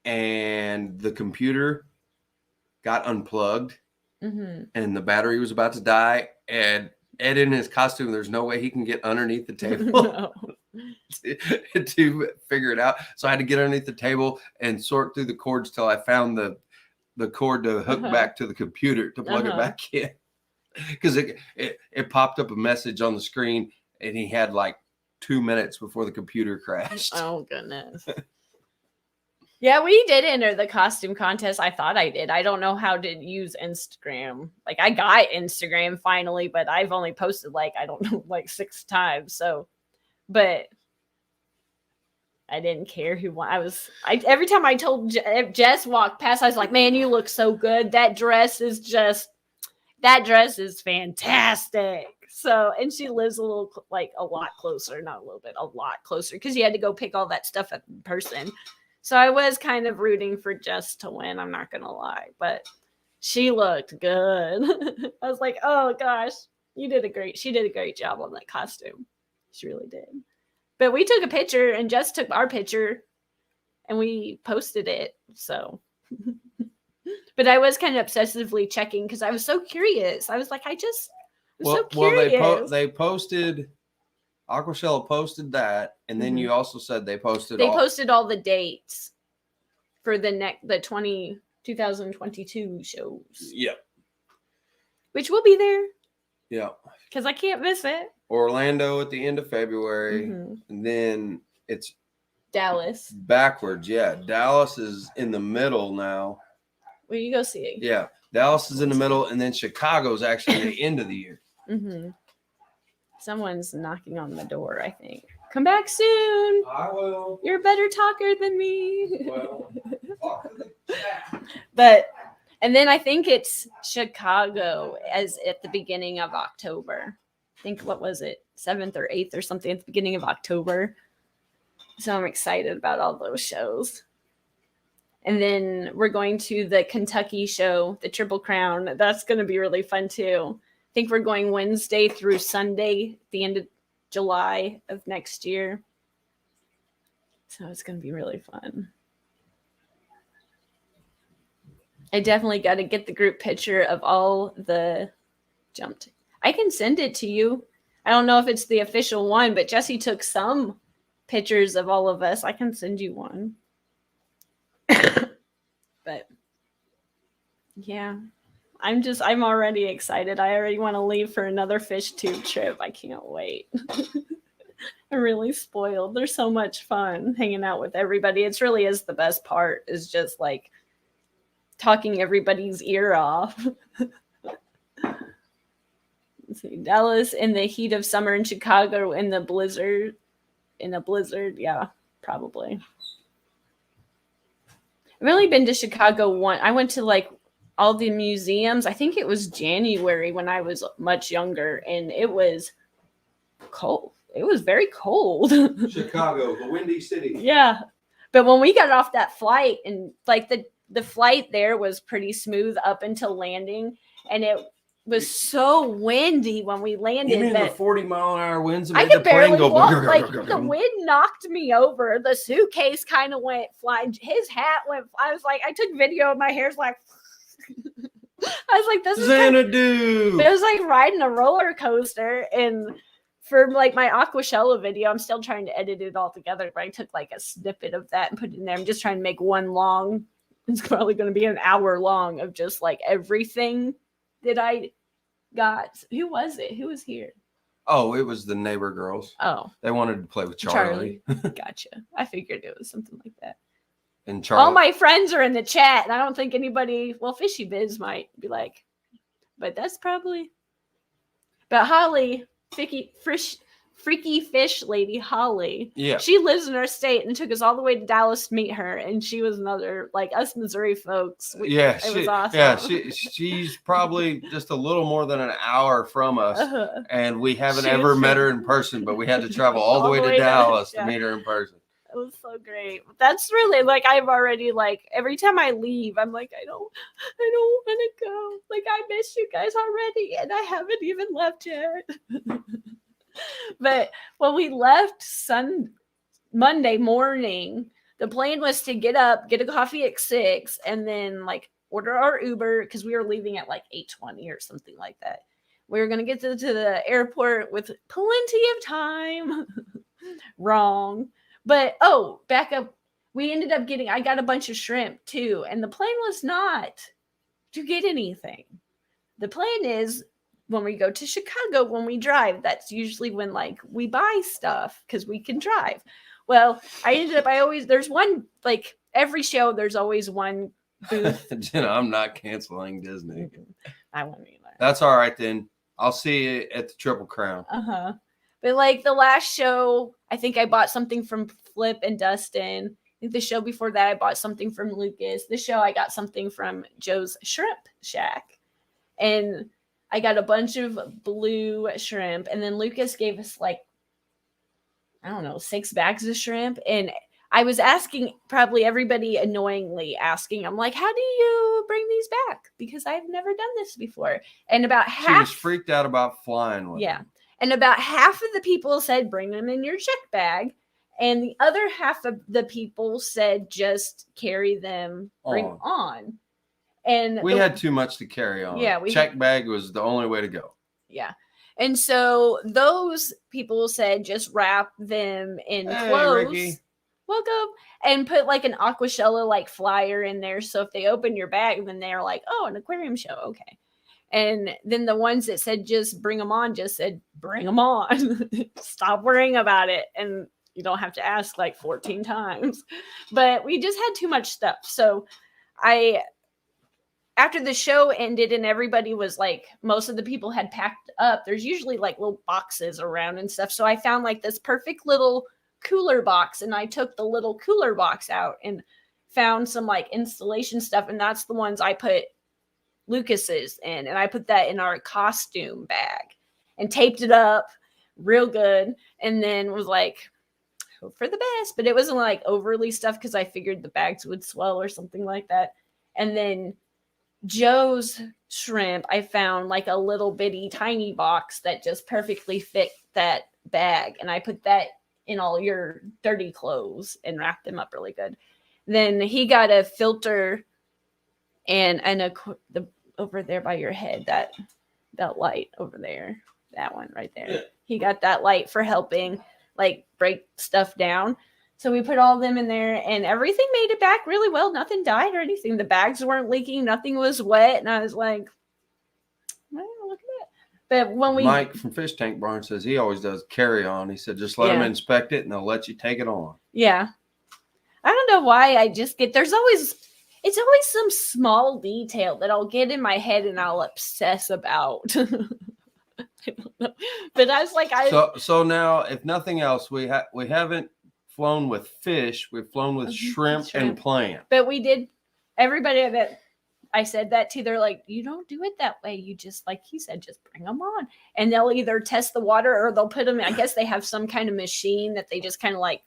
Speaker 1: and the computer got unplugged, and the battery was about to die, and Ed in his costume, there's no way he can get underneath the table to figure it out. So I had to get underneath the table and sort through the cords till I found the cord to hook back to the computer to plug it back in. Because it popped up a message on the screen, and he had like 2 minutes before the computer crashed.
Speaker 2: Oh, goodness. Yeah, we did enter the costume contest. I thought I did. I don't know how to use Instagram. Like, I got Instagram finally, but I've only posted like, I don't know, like 6 times. So, but I didn't care who won. Every time I told Jess walked past, I was like, man, you look so good. That dress is fantastic. So, and she lives a lot closer, not a little bit, a lot closer, because you had to go pick all that stuff up in person. So I was kind of rooting for Jess to win. I'm not going to lie, but she looked good. I was like, oh gosh, she did a great job on that costume. She really did. But we took a picture, and Jess took our picture, and we posted it. So, but I was kind of obsessively checking because I was so curious. I was like, I'm so curious.
Speaker 1: Well, they posted. Aquashella posted that, and then you also said they posted
Speaker 2: all the dates for the 2022 shows.
Speaker 1: Yeah.
Speaker 2: Which will be there.
Speaker 1: Yeah.
Speaker 2: Because I can't miss it.
Speaker 1: Orlando at the end of February, and then it's
Speaker 2: Dallas.
Speaker 1: Backwards, yeah. Dallas is in the middle now.
Speaker 2: Where you go see?
Speaker 1: Yeah. Dallas is in the middle, and then Chicago's actually at the end of the year.
Speaker 2: Someone's knocking on the door, I think. Come back soon.
Speaker 1: I will.
Speaker 2: You're a better talker than me.
Speaker 1: Well, talk to the chat.
Speaker 2: And then I think it's Chicago as at the beginning of October. I think, what was it? 7th or 8th or something at the beginning of October. So I'm excited about all those shows. And then we're going to the Kentucky show, the Triple Crown. That's going to be really fun too. I think we're going Wednesday through Sunday, at the end of July of next year. So it's going to be really fun. I definitely got to get the group picture of all the jumped. I can send it to you. I don't know if it's the official one, but Jesse took some pictures of all of us. I can send you one. But yeah. I'm already excited. I already want to leave for another fish tube trip. I can't wait. I'm really spoiled. There's so much fun hanging out with everybody. It really is the best part, is just like talking everybody's ear off. Let's see. Dallas in the heat of summer, in Chicago in the blizzard. Yeah, probably. I've only been to Chicago once. I went to like all the museums. I think it was January when I was much younger, and it was cold. It was very cold.
Speaker 1: Chicago, the Windy City.
Speaker 2: Yeah. But when we got off that flight, and like the flight there was pretty smooth up until landing, and it was so windy when we landed.
Speaker 1: You mean the 40-mile-an-hour winds that
Speaker 2: I
Speaker 1: made
Speaker 2: could
Speaker 1: the plane
Speaker 2: barely
Speaker 1: go?
Speaker 2: walk. Like, the wind knocked me over. The suitcase kind of went flying. His hat went. I was like, I took video of my hair's like. I was like, this is
Speaker 1: Xanadu.
Speaker 2: It was like riding a roller coaster. And for like my Aquashella video, I'm still trying to edit it all together, but I took like a snippet of that and put it in there. I'm just trying to make one long. It's probably going to be an hour long of just like everything that I got. Who was it? Who was here?
Speaker 1: Oh, it was the neighbor girls.
Speaker 2: Oh,
Speaker 1: they wanted to play with Charlie.
Speaker 2: Gotcha. I figured it was something like that.
Speaker 1: And Charlie.
Speaker 2: All my friends are in the chat, and I don't think anybody, well, Fishy Biz might be like, but that's probably. But Holly, freaky fish lady Holly,
Speaker 1: yeah,
Speaker 2: she lives in our state and took us all the way to Dallas to meet her, and she was another, like us Missouri folks. It was awesome.
Speaker 1: Yeah, she's probably just a little more than an hour from us, and we haven't ever met her in person, but we had to travel all the way to Dallas to meet her in person.
Speaker 2: It was so great. That's really like I've already like every time I leave, I'm like, I don't want to go. Like I miss you guys already, and I haven't even left yet. But when we left Monday morning, the plan was to get up, get a coffee at 6, and then like order our Uber because we were leaving at like 8:20 or something like that. We were gonna get to the airport with plenty of time. Wrong. But back up. We ended up I got a bunch of shrimp too. And the plan was not to get anything. The plan is when we go to Chicago, when we drive, that's usually when like we buy stuff because we can drive. Well, there's one, like every show, there's always one booth.
Speaker 1: I'm not canceling Disney.
Speaker 2: I won't either.
Speaker 1: That's all right then. I'll see you at the Triple Crown.
Speaker 2: Uh-huh. But like the last show, I think I bought something from Flip and Dustin. I think the show before that, I bought something from Lucas. This show, I got something from Joe's Shrimp Shack. And I got a bunch of blue shrimp. And then Lucas gave us like, I don't know, 6 bags of shrimp. And I was asking, probably everybody annoyingly asking, I'm like, how do you bring these back? Because I've never done this before. And about half.
Speaker 1: She was freaked out about flying with them.
Speaker 2: And about half of the people said, bring them in your check bag. And the other half of the people said, just carry them, bring on. And
Speaker 1: we had too much to carry on.
Speaker 2: Yeah.
Speaker 1: Check bag was the only way to go.
Speaker 2: Yeah. And so those people said, just wrap them in clothes.
Speaker 1: Ricky.
Speaker 2: Welcome. And put like an Aquashella like flyer in there. So if they open your bag, then they're like, oh, an aquarium show. Okay. And then the ones that said just bring them on just said bring them on. Stop worrying about it. And you don't have to ask like 14 times. But we just had too much stuff. So after the show ended and everybody was like, most of the people had packed up, there's usually like little boxes around and stuff. So I found like this perfect little cooler box, and I took the little cooler box out and found some like installation stuff. And that's the ones I put Lucas's in, and I put that in our costume bag and taped it up real good, and then was like, hope for the best. But it wasn't like overly stuff because I figured the bags would swell or something like that. And then Joe's shrimp, I found like a little bitty tiny box that just perfectly fit that bag, and I put that in all your dirty clothes and wrapped them up really good. Then he got a filter and over there by your head, that light over there, that one right there. Yeah. He got that light for helping like break stuff down. So we put all of them in there, and everything made it back really well. Nothing died or anything. The bags weren't leaking. Nothing was wet. And I was like, well, look at that. But when
Speaker 1: Mike from Fish Tank Barn says he always does carry on. He said, just let them inspect it and they'll let you take it on.
Speaker 2: Yeah. I don't know why I just it's always some small detail that I'll get in my head and I'll obsess about. I don't know. But I was like,
Speaker 1: so now, if nothing else, we haven't flown with fish. We've flown with shrimp and plant.
Speaker 2: But we did. Everybody that I said that to, they're like, you don't do it that way. You just, like he said, just bring them on. And they'll either test the water or they'll put them in. I guess they have some kind of machine that they just kind of like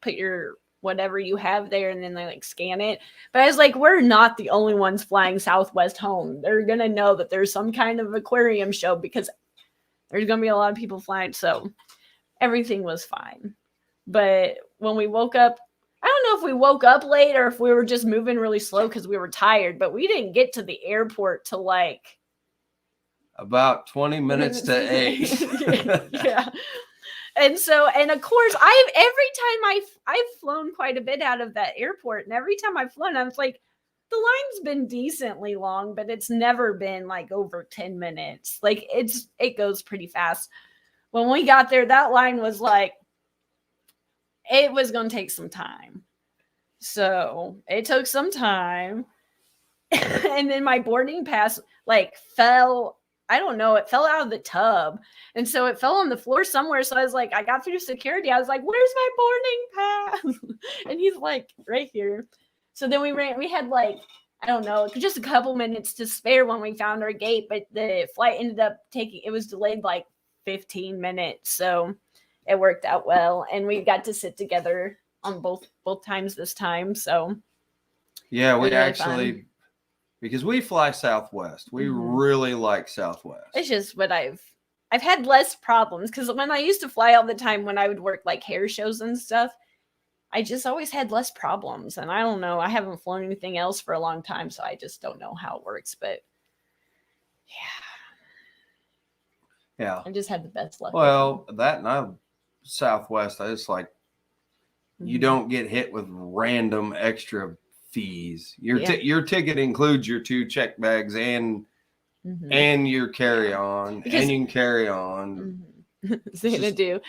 Speaker 2: put your whatever you have there and then they like scan it. But I was like, we're not the only ones flying Southwest home. They're going to know that there's some kind of aquarium show because there's going to be a lot of people flying. So everything was fine. But when we woke up, I don't know if we woke up late or if we were just moving really slow because we were tired, but we didn't get to the airport till like
Speaker 1: about 20 minutes to 8.
Speaker 2: Yeah. And of course, I've flown quite a bit out of that airport, and every time I've flown, I was like, the line's been decently long, but it's never been like over 10 minutes. Like it goes pretty fast. When we got there, that line was like, it was going to take some time. So it took some time. And then my boarding pass like fell. I don't know. It fell out of the tub. And so it fell on the floor somewhere. So I was like, I got through security. I was like, where's my boarding pass? And he's like, right here. So then we had like, I don't know, just a couple minutes to spare when we found our gate. But the flight ended up it was delayed like 15 minutes. So it worked out well. And we got to sit together on both times this time. So
Speaker 1: yeah, we actually, because we fly Southwest, we really like Southwest.
Speaker 2: It's just what I've had less problems, because when I used to fly all the time, when I would work like hair shows and stuff, I just always had less problems. And I don't know, I haven't flown anything else for a long time, so I just don't know how it works. But yeah, I just had the best luck.
Speaker 1: Well, that and Southwest, I just like, you don't get hit with random extra fees. Your ticket includes your 2 check bags and your carry-on, and you can carry on.
Speaker 2: Xanadu,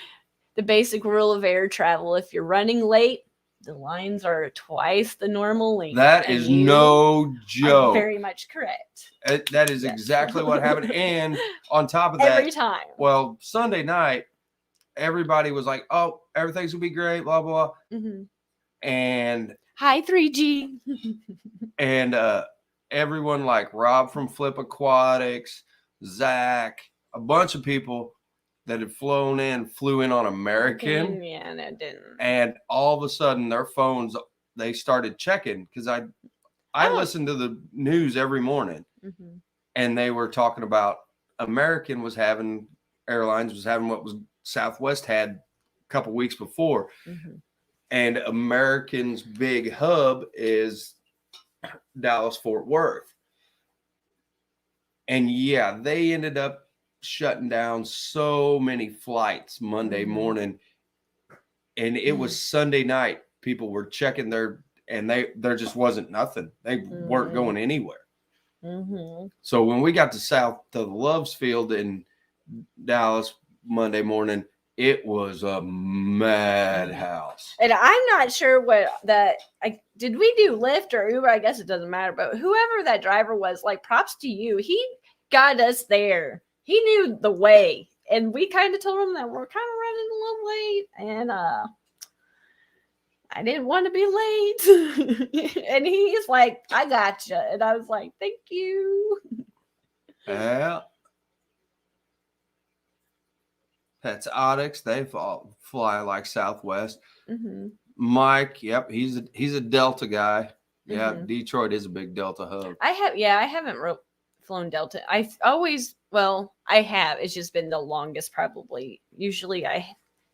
Speaker 2: the basic rule of air travel: if you're running late, the lines are twice the normal length.
Speaker 1: That is no joke.
Speaker 2: Very much correct.
Speaker 1: That is exactly what happened. And on top of that,
Speaker 2: every time.
Speaker 1: Well, Sunday night, everybody was like, "Oh, everything's gonna be great," blah blah. And
Speaker 2: hi 3G.
Speaker 1: And everyone like Rob from Flip Aquatics, Zach, a bunch of people that had flew in on American.
Speaker 2: Yeah, and it didn't.
Speaker 1: And all of a sudden, their phones, they started checking, because I listen to the news every morning, and they were talking about American Airlines was having what was Southwest had a couple weeks before, and American's big hub is Dallas Fort Worth, and yeah, they ended up shutting down so many flights Monday morning, and it was Sunday night. People were checking there just wasn't nothing. They weren't going anywhere. So when we got to the Loves Field in Dallas Monday morning, it was a madhouse.
Speaker 2: And I'm not sure did we do Lyft or Uber? I guess it doesn't matter, but whoever that driver was, like, props to you. He got us there. He knew the way, and we kind of told him that we're kind of running a little late, and I didn't want to be late. And he's like, "I gotcha," and I was like, "Thank you."
Speaker 1: Yeah. That's Aquatics. They fly like Southwest. Mike, yep, he's a Delta guy. Yeah, Detroit is a big Delta hub.
Speaker 2: I haven't flown Delta. I have. It's just been the longest, probably. Usually, I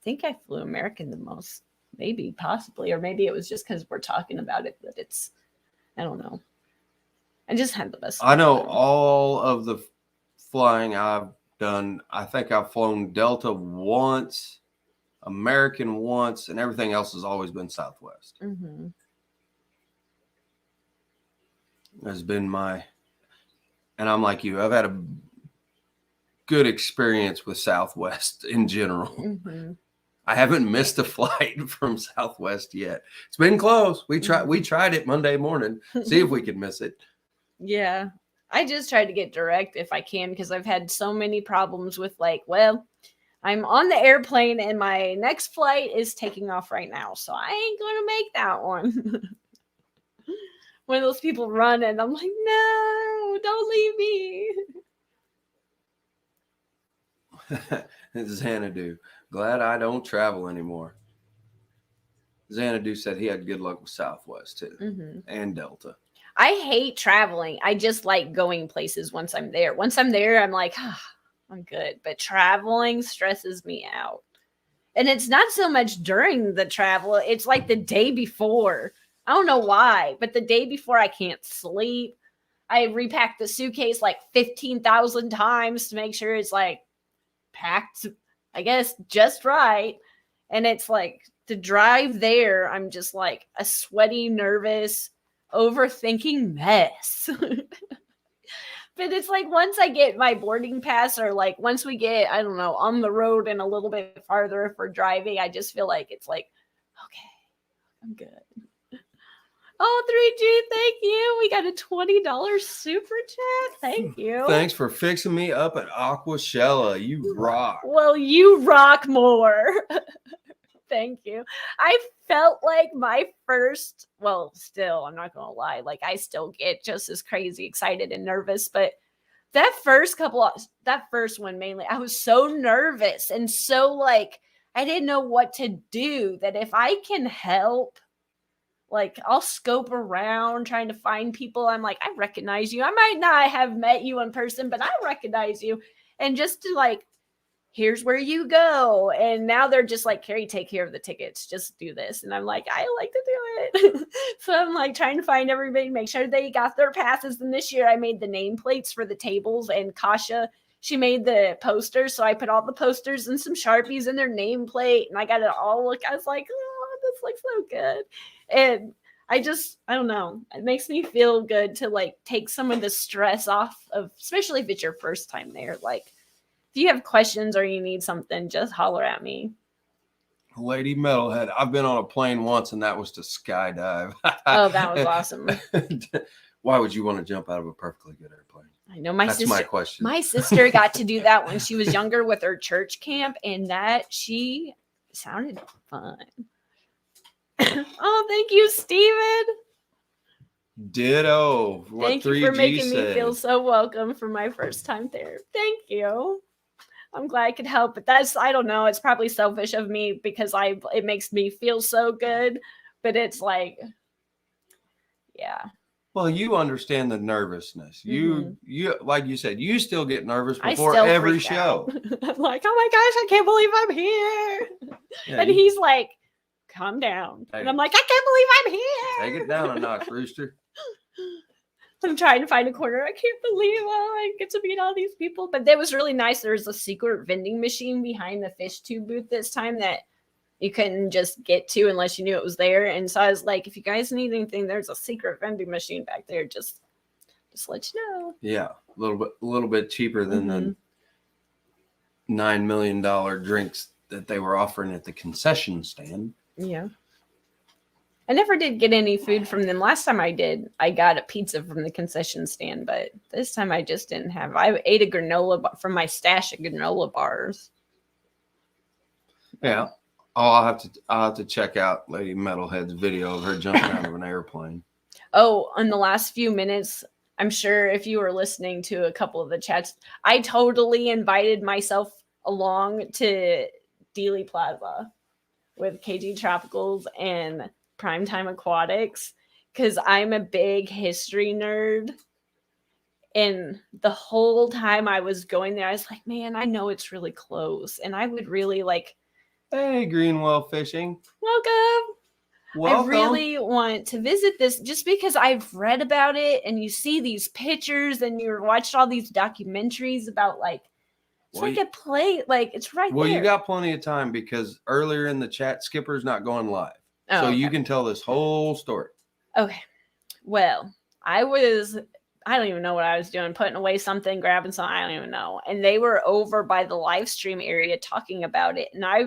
Speaker 2: think I flew American the most, maybe, possibly, or maybe it was just because we're talking about it. But I don't know. I just had the best.
Speaker 1: I know all of the flying I've done. I think I've flown Delta once, American once, and everything else has always been Southwest. Has been and I'm like you. I've had a good experience with Southwest in general. I haven't missed a flight from Southwest yet. It's been close. We tried it Monday morning. See if we could miss it.
Speaker 2: Yeah. I just tried to get direct if I can, because I've had so many problems with I'm on the airplane and my next flight is taking off right now, so I ain't going to make that one. When those people run and I'm like, no, don't leave me.
Speaker 1: Xanadu, glad I don't travel anymore. Xanadu said he had good luck with Southwest too, and Delta.
Speaker 2: I hate traveling. I just like going places once I'm there. Once I'm there, I'm like, I'm good. But traveling stresses me out. And it's not so much during the travel. It's like the day before. I don't know why, but the day before I can't sleep. I repack the suitcase like 15,000 times to make sure it's like packed, I guess, just right. And it's like to drive there, I'm just like a sweaty, nervous, overthinking mess. But it's like once I get my boarding pass, or like once we get, I don't know, on the road and a little bit farther if we're driving, I just feel like it's like, okay, I'm good. Oh, 3G, thank you. We got a $20 super chat. Thank you.
Speaker 1: Thanks for fixing me up at Aquashella. You rock.
Speaker 2: Well, you rock more. Thank you. I felt like my first, still, I'm not going to lie. Like, I still get just as crazy excited and nervous. But that first one mainly, I was so nervous and so like, I didn't know what to do. That if I can help, like, I'll scope around trying to find people. I'm like, I recognize you. I might not have met you in person, but I recognize you. And just to like, here's where you go. And now they're just like, Kerri, take care of the tickets. Just do this. And I'm like, I like to do it. So I'm like trying to find everybody, make sure they got their passes. And this year I made the nameplates for the tables, and Kasha, she made the posters. So I put all the posters and some Sharpies in their nameplate, and I got it all look. I was like, oh, this looks so good. And I don't know. It makes me feel good to like take some of the stress off of, especially if it's your first time there. Like, if you have questions or you need something, just holler at me.
Speaker 1: Lady Metalhead. I've been on a plane once, and that was to skydive.
Speaker 2: Oh, that was awesome.
Speaker 1: Why would you want to jump out of a perfectly good airplane?
Speaker 2: I know
Speaker 1: That's my question.
Speaker 2: My sister got to do that when she was younger with her church camp, and she sounded fun. Oh, thank you, Steven.
Speaker 1: Ditto.
Speaker 2: Thank you for making me feel so welcome for my first time there. Thank you. I'm glad I could help, but I don't know. It's probably selfish of me because it makes me feel so good, but it's like, yeah.
Speaker 1: Well, you understand the nervousness. You like you said, you still get nervous before every show.
Speaker 2: I'm like, oh my gosh, I can't believe I'm here. Yeah, and he's like, calm down. And I'm like, I can't believe I'm here.
Speaker 1: Take it down a notch, Rooster.
Speaker 2: I'm trying to find a corner. I can't believe I get to meet all these people. But that was really nice. There was a secret vending machine behind the fish tube booth this time that you couldn't just get to unless you knew it was there. And so I was like, if you guys need anything, there's a secret vending machine back there. Just let you know. Yeah,
Speaker 1: a little bit cheaper than the $9 million drinks that they were offering at the concession stand.
Speaker 2: Yeah. I never did get any food from them. Last time I did, I got a pizza from the concession stand, but this time I just didn't have. I ate a granola bar from my stash of granola bars.
Speaker 1: Yeah. I'll have to check out Lady Metalhead's video of her jumping out of an airplane.
Speaker 2: Oh, in the last few minutes, I'm sure if you were listening to a couple of the chats, I totally invited myself along to Dealey Plaza with KG Tropicals and Primetime Aquatics because I'm a big history nerd. And the whole time I was going there, I was like, man, I know it's really close. And I would really like.
Speaker 1: Hey, Greenwell Fishing.
Speaker 2: Welcome. I really want to visit this just because I've read about it and you see these pictures and you've watched all these documentaries about like, it's like a play, like it's right there.
Speaker 1: Well, you got plenty of time because earlier in the chat, Skipper's not going live. Oh, so you can tell this whole story.
Speaker 2: Okay. Well, I don't even know what I was doing, putting away something, grabbing something, I don't even know. And they were over by the live stream area talking about it. And I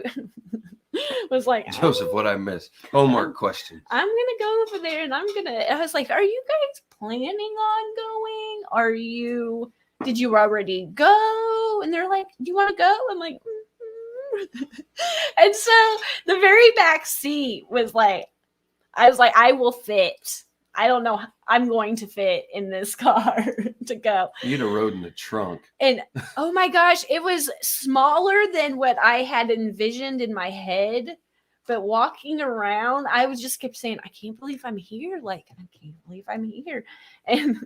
Speaker 2: was like,
Speaker 1: Joseph, what I missed? Homework question.
Speaker 2: I'm going to go over there and I was like, are you guys planning on going? Did you already go? And they're like, do you want to go? I'm like, And so the very back seat was like, I was like, I will fit. I don't know. I'm going to fit in this car to go.
Speaker 1: You'd have rode in the trunk.
Speaker 2: And oh my gosh, it was smaller than what I had envisioned in my head. But walking around, I was just kept saying, I can't believe I'm here. Like, I can't believe I'm here. And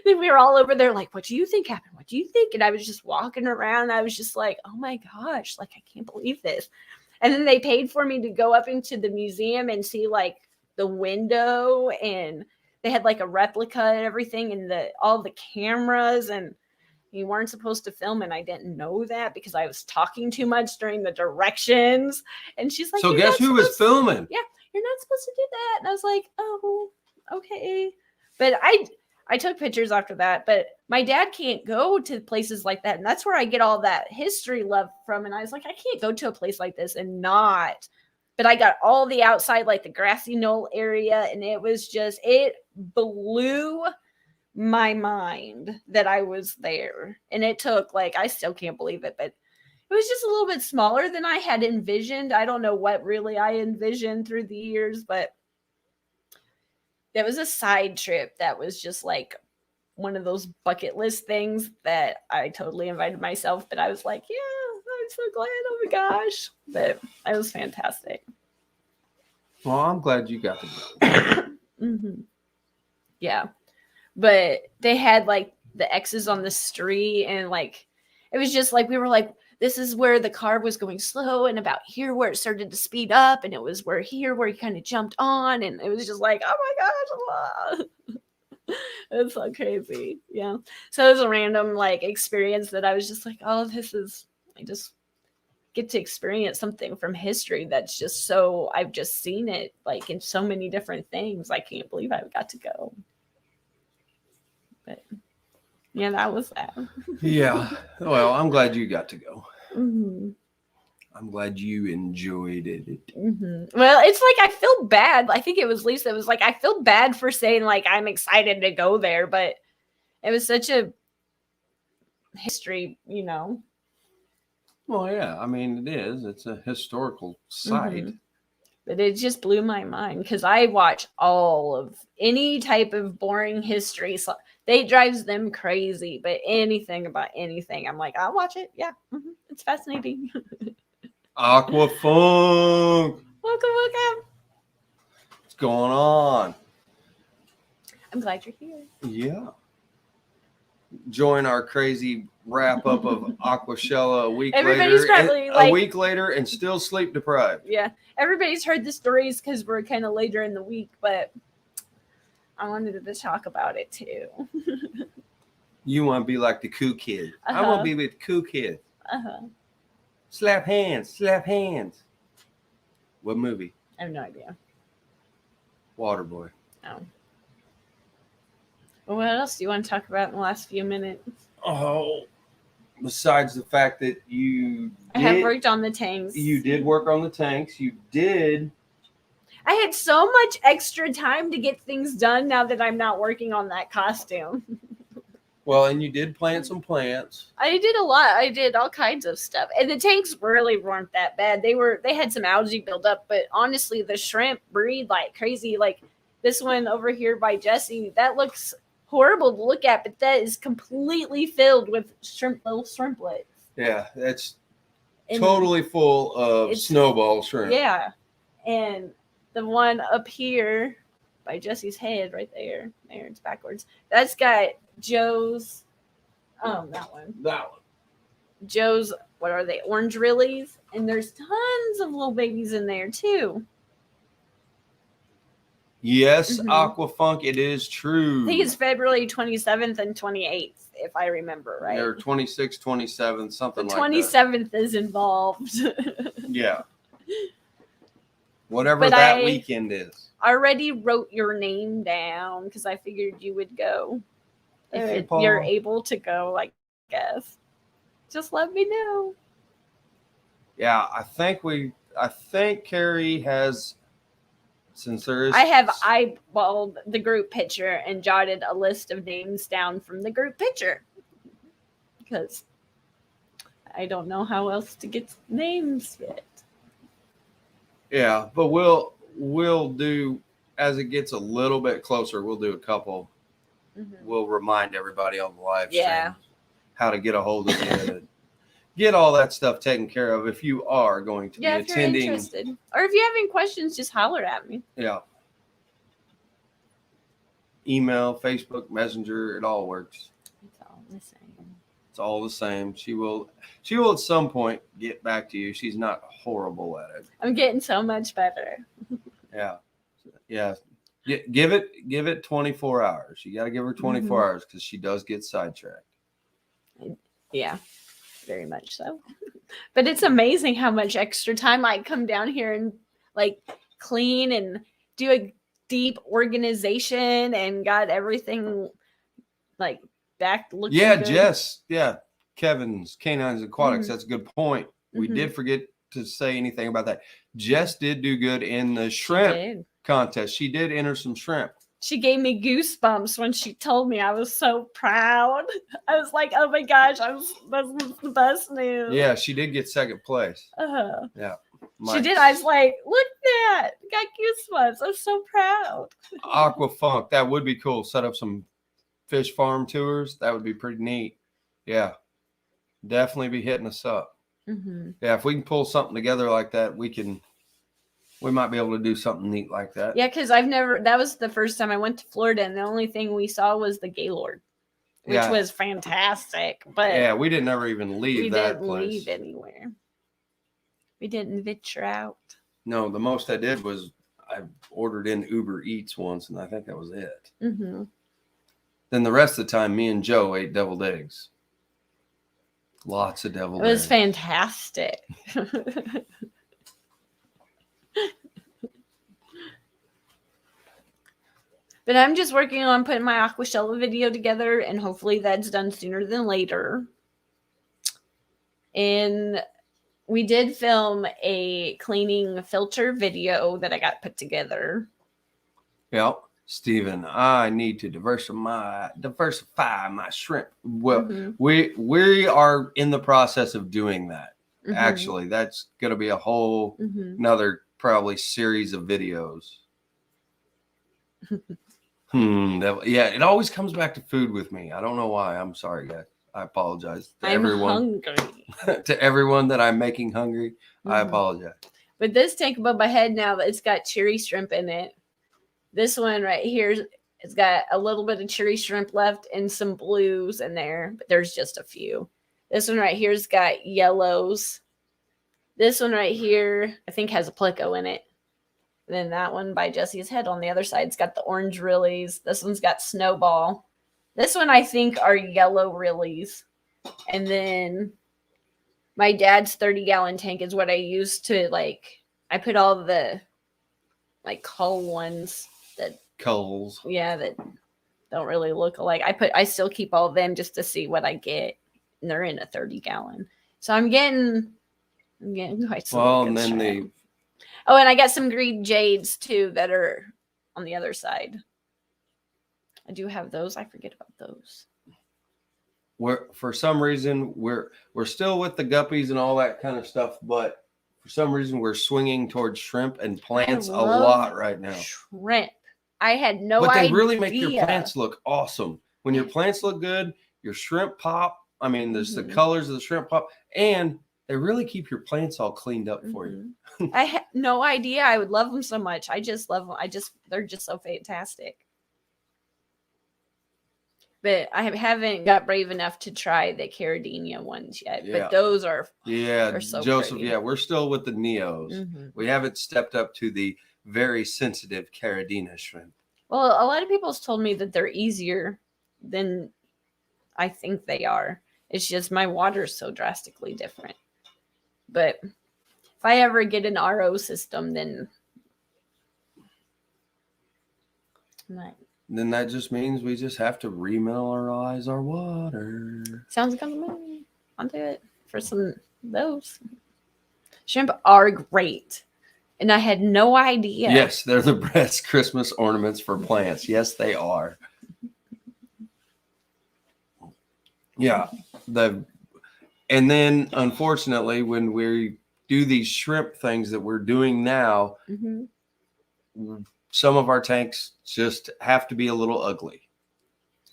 Speaker 2: then we were all over there like, what do you think happened? What do you think? And I was just walking around. I was just like, oh my gosh, like, I can't believe this. And then they paid for me to go up into the museum and see like the window, and they had like a replica and everything, and all the cameras, and you weren't supposed to film, and I didn't know that because I was talking too much during the directions. And she's like,
Speaker 1: so guess who was filming?
Speaker 2: Yeah, you're not supposed to do that. And I was like, oh, okay. But I took pictures after that, but my dad can't go to places like that. And that's where I get all that history love from. And I was like, I can't go to a place like this and not. But I got all the outside, like the grassy knoll area. And it blew my mind that I was there. And it took I still can't believe it, but it was just a little bit smaller than I had envisioned. I don't know what really I envisioned through the years, but there was a side trip that was just like one of those bucket list things that I totally invited myself, but I was like, yeah, I'm so glad. Oh my gosh. But it was fantastic.
Speaker 1: Well, I'm glad you got to go.
Speaker 2: Mm-hmm. Yeah. But they had like the X's on the street, and like it was just like we were like, this is where the car was going slow, and about here where it started to speed up, and it was where he kind of jumped on, and it was just like, oh my gosh, it's so crazy. Yeah. So it was a random like experience that I was just like, oh, I just get to experience something from history that's just so, I've just seen it like in so many different things. I can't believe I got to go. But yeah, that was that.
Speaker 1: Yeah. Well, I'm glad you got to go.
Speaker 2: Mm-hmm.
Speaker 1: I'm glad you enjoyed it.
Speaker 2: Mm-hmm. Well, it's like I feel bad. I think it was Lisa. It was like I feel bad for saying like I'm excited to go there, but it was such a history,
Speaker 1: Well, yeah. I mean, it is. It's a historical site.
Speaker 2: Mm-hmm. But it just blew my mind because I watch all of any type of boring history. So it drives them crazy, but anything about anything, I'm like, I'll watch it. Yeah, it's fascinating.
Speaker 1: Aquafunk.
Speaker 2: Welcome.
Speaker 1: What's going on?
Speaker 2: I'm glad you're here.
Speaker 1: Yeah. Join our crazy wrap up of Aquashella a week later and still sleep deprived.
Speaker 2: Yeah. Everybody's heard the stories because we're kind of later in the week, but I wanted to talk about it too.
Speaker 1: You want to be like the cool kid. I want to be with the cool kid. Slap hands. What movie?
Speaker 2: I have no idea.
Speaker 1: Waterboy.
Speaker 2: Oh. Well, what else do you want to talk about in the last few minutes?
Speaker 1: Oh, besides the fact that
Speaker 2: I have worked on the tanks.
Speaker 1: You did work on the tanks. You did.
Speaker 2: I had so much extra time to get things done now that I'm not working on that costume.
Speaker 1: Well, and you did plant some plants.
Speaker 2: I did a lot. I did all kinds of stuff. And the tanks really weren't that bad. They had some algae buildup, but honestly, the shrimp breed like crazy. Like this one over here by Jesse, that looks horrible to look at, but that is completely filled with little shrimplets.
Speaker 1: Yeah, that's totally full of snowball shrimp.
Speaker 2: Yeah. And the one up here by Jesse's head right there, it's backwards. That's got Joe's, that one. Joe's, what are they? Orange Rillies. And there's tons of little babies in there too.
Speaker 1: Yes, Aquafunk, it is true.
Speaker 2: I think it's February 27th and 28th, if I remember right.
Speaker 1: Or 26th, 27th, something like that.
Speaker 2: 27th is involved.
Speaker 1: Yeah. Whatever that weekend is.
Speaker 2: I already wrote your name down because I figured you would go. If you're able to go, I guess. Just let me know.
Speaker 1: Yeah, I think Kerri has... Since there is,
Speaker 2: I have eyeballed the group picture and jotted a list of names down from the group picture because I don't know how else to get names fit.
Speaker 1: Yeah, but we'll do as it gets a little bit closer. We'll do a couple. We'll remind everybody on the live stream how to get a hold of it. Get all that stuff taken care of if you are going to be attending.
Speaker 2: If you're interested. Or if you have any questions, just holler at me.
Speaker 1: Yeah. Email, Facebook, Messenger, it all works.
Speaker 2: It's all the same.
Speaker 1: It's all the same. She will at some point get back to you. She's not horrible at it.
Speaker 2: I'm getting so much better.
Speaker 1: Yeah. Yeah. Give it 24 hours. You got to give her 24 hours because she does get sidetracked.
Speaker 2: Yeah. Very much so. But it's amazing how much extra time I come down here and like clean and do a deep organization and got everything like back looking good.
Speaker 1: Jess. Yeah. Kevin's Canines Aquatics. That's a good point. We did forget to say anything about that. Jess did do good in the shrimp contest. She did enter some shrimp.
Speaker 2: She gave me goosebumps when she told me. I was so proud. I was like, oh my gosh, that was the best news.
Speaker 1: Yeah, she did get second place. Yeah.
Speaker 2: She did. I was like, look at that. Got goosebumps. I'm so proud.
Speaker 1: Aquafunk. That would be cool. Set up some fish farm tours. That would be pretty neat. Yeah. Definitely be hitting us up. Yeah, if we can pull something together like that, we might be able to do something neat like that.
Speaker 2: Yeah, because that was the first time I went to Florida, and the only thing we saw was the Gaylord, which was fantastic. But
Speaker 1: yeah, we didn't ever even leave that place.
Speaker 2: We didn't leave anywhere. We didn't venture out.
Speaker 1: No, the most I did was I ordered in Uber Eats once, and I think that was it. Then the rest of the time, me and Joe ate deviled eggs. Lots of deviled eggs.
Speaker 2: It was fantastic. But I'm just working on putting my Aquashella video together, and hopefully that's done sooner than later. And we did film a cleaning filter video that I got put together.
Speaker 1: Yeah, Steven, I need to diversify my shrimp. Well, we are in the process of doing that. Actually, that's going to be a whole another probably series of videos. Yeah, it always comes back to food with me. I don't know why. I'm sorry, guys. I apologize to everyone. Hungry. To everyone that I'm making hungry, I apologize.
Speaker 2: But this tank above my head now, it's got cherry shrimp in it. This one right here, it's got a little bit of cherry shrimp left and some blues in there, but there's just a few. This one right here's got yellows. This one right here, I think has a pleco in it. And then that one by Jesse's head on the other side's got the orange rillies. This one's got snowball. This one I think are yellow rillies. And then my dad's 30-gallon tank is what I use to I put all the cull ones that
Speaker 1: culls.
Speaker 2: Yeah, that don't really look alike. I still keep all of them just to see what I get. And they're in a 30-gallon. So I'm getting quite some.
Speaker 1: Well, and then
Speaker 2: Oh, and I got some green jades too that are on the other side. I do have those. I forget about those.
Speaker 1: For some reason we're still with the guppies and all that kind of stuff, but for some reason we're swinging towards shrimp and plants a lot right now.
Speaker 2: Shrimp. I had no idea.
Speaker 1: But they really make your plants look awesome. When your plants look good, your shrimp pop. I mean, there's the colors of the shrimp pop, and they really keep your plants all cleaned up for you.
Speaker 2: I had no idea I would love them so much. I just love them. They're just so fantastic. But I haven't got brave enough to try the Caradinia ones yet. Yeah. But those are so
Speaker 1: Joseph.
Speaker 2: pretty.
Speaker 1: Yeah, we're still with the Neos. We haven't stepped up to the very sensitive Caradina shrimp.
Speaker 2: Well, a lot of people's told me that they're easier than I think they are. It's just my water's so drastically different. But if I ever get an RO system, then
Speaker 1: that just means we just have to remineralize our water.
Speaker 2: Sounds good. I'll do it for some of those. Shrimp are great. And I had no idea.
Speaker 1: Yes, they're the best Christmas ornaments for plants. Yes, they are. Yeah. And then, unfortunately, when we do these shrimp things that we're doing now, some of our tanks just have to be a little ugly.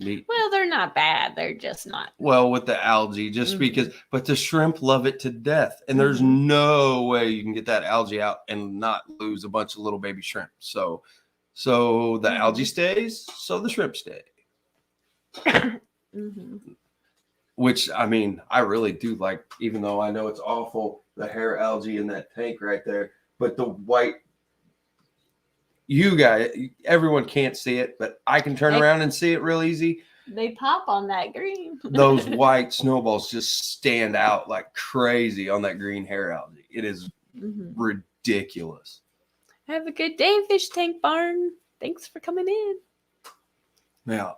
Speaker 2: Well, they're not bad. They're just not.
Speaker 1: Well, with the algae, just because, but the shrimp love it to death. And there's no way you can get that algae out and not lose a bunch of little baby shrimp. So the algae stays, so the shrimp stay. Which, I mean, I really do like, even though I know it's awful, the hair algae in that tank right there. But the white, you guys, everyone can't see it, but I can turn around and see it real easy.
Speaker 2: They pop on that green.
Speaker 1: Those white snowballs just stand out like crazy on that green hair algae. It is ridiculous.
Speaker 2: Have a good day, Fish Tank Barn. Thanks for coming in.
Speaker 1: Yeah.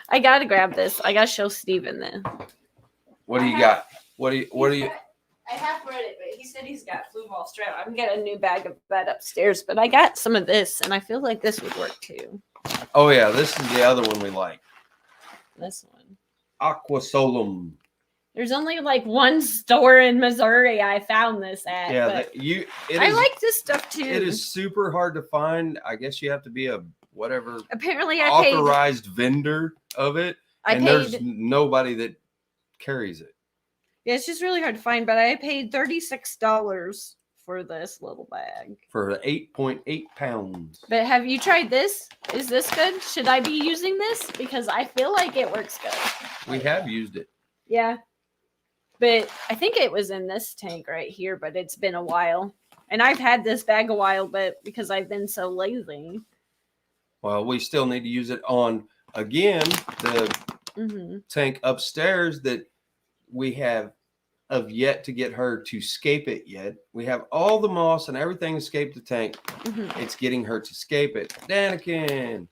Speaker 2: I got to grab this. I got to show Steven this.
Speaker 1: What do you got? What do you?
Speaker 2: I have read it, but he said he's got blue ball strap. I'm getting a new bag of that upstairs, but I got some of this, and I feel like this would work too.
Speaker 1: Oh yeah, this is the other one we like.
Speaker 2: This one.
Speaker 1: Aquasolum.
Speaker 2: There's only like one store in Missouri I found this at.
Speaker 1: Yeah,
Speaker 2: I like this stuff too.
Speaker 1: It is super hard to find. I guess you have to be a whatever.
Speaker 2: Apparently,
Speaker 1: authorized vendor of it, and there's nobody that carries it.
Speaker 2: Yeah, it's just really hard to find, but I paid $36 for this little bag.
Speaker 1: For 8.8 pounds.
Speaker 2: But have you tried this? Is this good? Should I be using this? Because I feel like it works good.
Speaker 1: We have used it.
Speaker 2: Yeah. But I think it was in this tank right here, but it's been a while. And I've had this bag a while, but because I've been so lazy.
Speaker 1: Well, we still need to use it on, again, the tank upstairs that we have yet to get her to scape it yet. We have all the moss and everything escaped the tank. It's getting her to scape it. Danikin.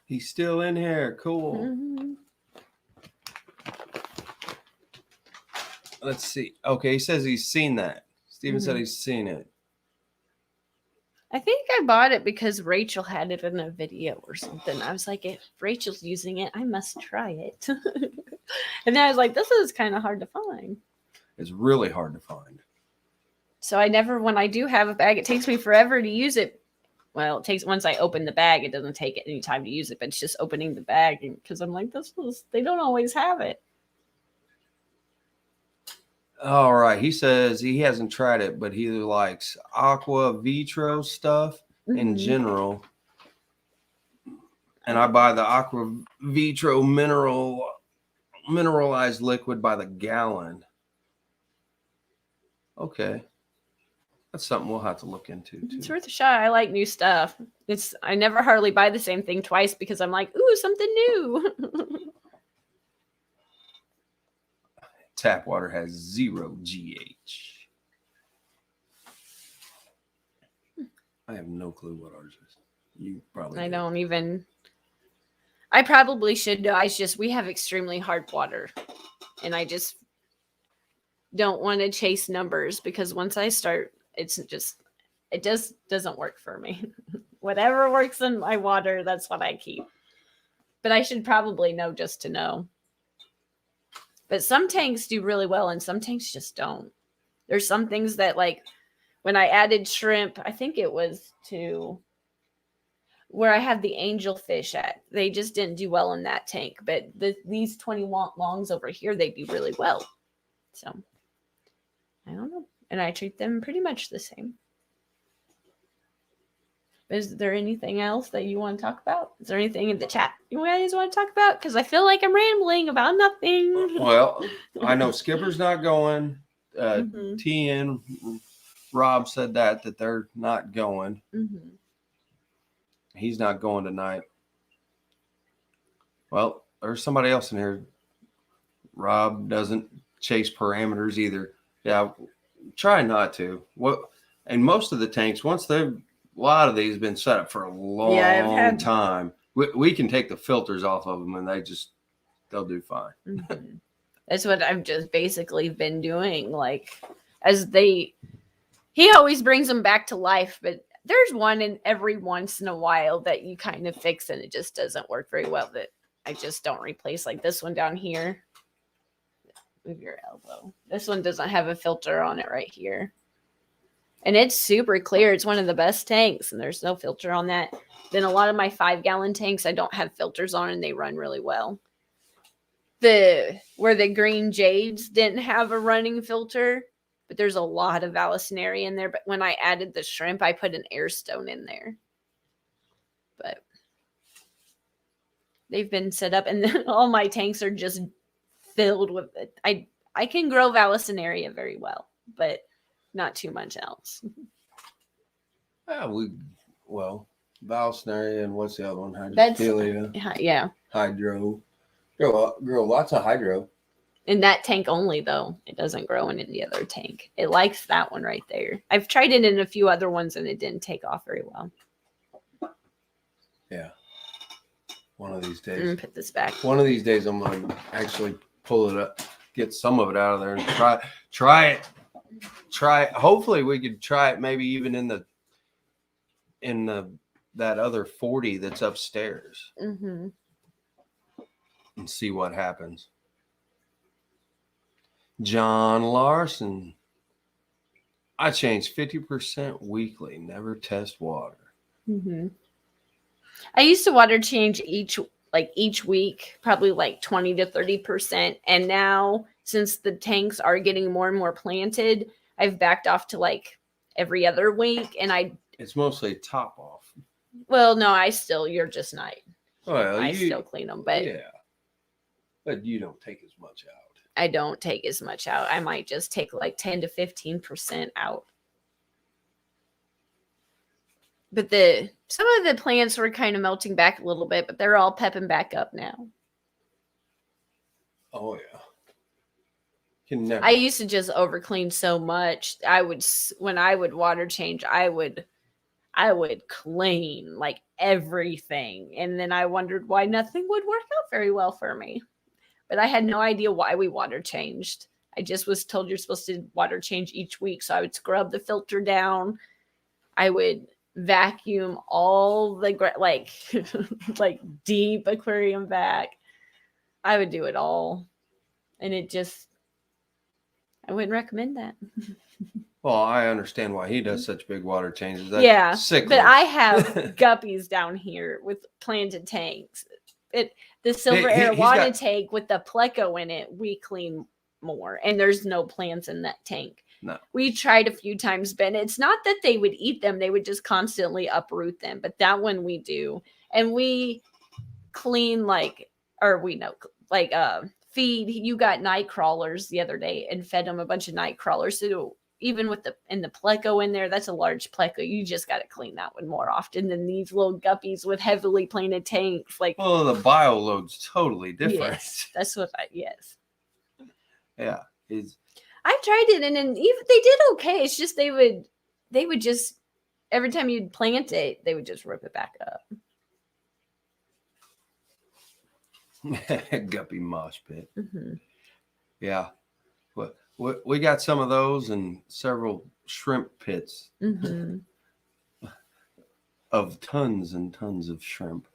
Speaker 1: He's still in here. Cool. Let's see. Okay, he says he's seen that. Steven said he's seen it.
Speaker 2: I think I bought it because Rachel had it in a video or something. I was like, if Rachel's using it, I must try it. And then I was like, this is kind of hard to find.
Speaker 1: It's really hard to find.
Speaker 2: So I never, when I do have a bag, it takes me forever to use it. Well, it takes, once I open the bag, it doesn't take any time to use it, but it's just opening the bag. Because I'm like, they don't always have it.
Speaker 1: All right. He says he hasn't tried it, but he likes Aqua Vitro stuff in general. And I buy the Aqua Vitro mineralized liquid by the gallon. Okay. That's something we'll have to look into too.
Speaker 2: It's worth a shot. I like new stuff. I never hardly buy the same thing twice because I'm like, ooh, something new.
Speaker 1: Tap water has 0 GH. I have no clue what ours is. You probably
Speaker 2: I probably should know. We have extremely hard water. And I just don't want to chase numbers because once I start, it just doesn't work for me. Whatever works in my water, that's what I keep. But I should probably know just to know. But some tanks do really well and some tanks just don't. There's some things that, like when I added shrimp, I think it was to where I have the angelfish at. They just didn't do well in that tank. But these 20 longs over here, they do really well. So, I don't know. And I treat them pretty much the same. Is there anything else that you want to talk about? Is there anything in the chat you guys want to talk about? Because I feel like I'm rambling about nothing.
Speaker 1: Well, I know Skipper's not going. TN, Rob said that they're not going. He's not going tonight. Well, there's somebody else in here. Rob doesn't chase parameters either. Yeah, try not to. And most of the tanks, a lot of these have been set up for a long time. We can take the filters off of them and they'll do fine.
Speaker 2: That's what I've just basically been doing. Like, he always brings them back to life, but there's one in every once in a while that you kind of fix and it just doesn't work very well that I just don't replace. Like this one down here. Move your elbow. This one doesn't have a filter on it right here. And it's super clear. It's one of the best tanks, and there's no filter on that. Then a lot of my 5-gallon tanks, I don't have filters on, and they run really well. Where the green jades didn't have a running filter, but there's a lot of Vallisneria in there. But when I added the shrimp, I put an air stone in there. But they've been set up, and then all my tanks are just filled with it. I can grow Vallisneria very well, but not too much else.
Speaker 1: Vallisneria and what's the other one? Hydrophilia.
Speaker 2: Yeah.
Speaker 1: Hydro. Grow lots of hydro.
Speaker 2: In that tank only, though. It doesn't grow in any other tank. It likes that one right there. I've tried it in a few other ones, and it didn't take off very well.
Speaker 1: Yeah. One of these days.
Speaker 2: Put this back.
Speaker 1: One of these days, I'm going to actually pull it up, get some of it out of there, and try it. Hopefully we could try it maybe even in that other 40 that's upstairs and see what happens. John Larson, I change 50% weekly, never test water.
Speaker 2: I used to water change each like each week, probably like 20 to 30%. And now since the tanks are getting more and more planted, I've backed off to like every other week. And
Speaker 1: it's mostly top off.
Speaker 2: Well, no, you're just not.
Speaker 1: Well,
Speaker 2: I still clean them, but
Speaker 1: yeah, but you don't take as much out.
Speaker 2: I don't take as much out. I might just take like 10 to 15% out. But some of the plants were kind of melting back a little bit, but they're all pepping back up now.
Speaker 1: Oh yeah.
Speaker 2: I used to just over clean so much. When I would water change, I would clean like everything. And then I wondered why nothing would work out very well for me. But I had no idea why we water changed. I just was told you're supposed to water change each week. So I would scrub the filter down. I would vacuum all the like like deep aquarium vac. I would do it all. And I wouldn't recommend that.
Speaker 1: Well, I understand why he does such big water changes.
Speaker 2: That's sick. But I have guppies down here with planted tanks. The silver air water tank with the pleco in it, we clean more. And there's no plants in that tank.
Speaker 1: No.
Speaker 2: We tried a few times, but it's not that they would eat them. They would just constantly uproot them. But that one we do. And we clean feed. You got night crawlers the other day and fed them a bunch of night crawlers. So even with the pleco in there, that's a large pleco. You just got to clean that one more often than these little guppies with heavily planted tanks.
Speaker 1: Well, the bio load's totally different.
Speaker 2: Yes, that's what yes.
Speaker 1: Yeah.
Speaker 2: I've tried it and even they did okay. It's just they would just every time you'd plant it, they would just rip it back up.
Speaker 1: Guppy mosh pit.
Speaker 2: Mm-hmm.
Speaker 1: Yeah. But we got some of those and several shrimp pits of tons and tons of shrimp,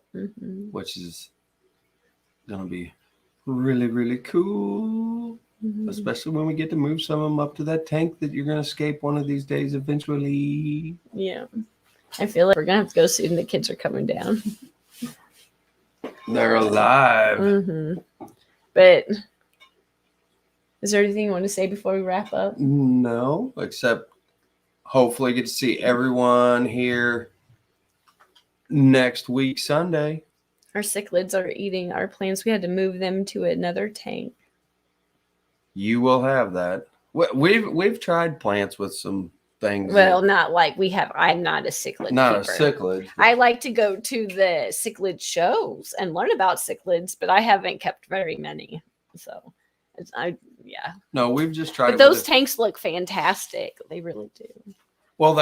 Speaker 1: which is going to be really, really cool. Especially when we get to move some of them up to that tank that you're going to escape one of these days eventually.
Speaker 2: Yeah. I feel like we're going to have to go soon. The kids are coming down.
Speaker 1: They're alive.
Speaker 2: But is there anything you want to say before we wrap up?
Speaker 1: No, except hopefully get to see everyone here next week, Sunday.
Speaker 2: Our cichlids are eating our plants. We had to move them to another tank.
Speaker 1: You will have that. We've tried plants with some things.
Speaker 2: Well, not like we have. I'm not a cichlid.
Speaker 1: Not
Speaker 2: keeper.
Speaker 1: A cichlid.
Speaker 2: I like to go to the cichlid shows and learn about cichlids, but I haven't kept very many. So,
Speaker 1: No, we've just tried.
Speaker 2: But those tanks look fantastic. They really do.
Speaker 1: Well,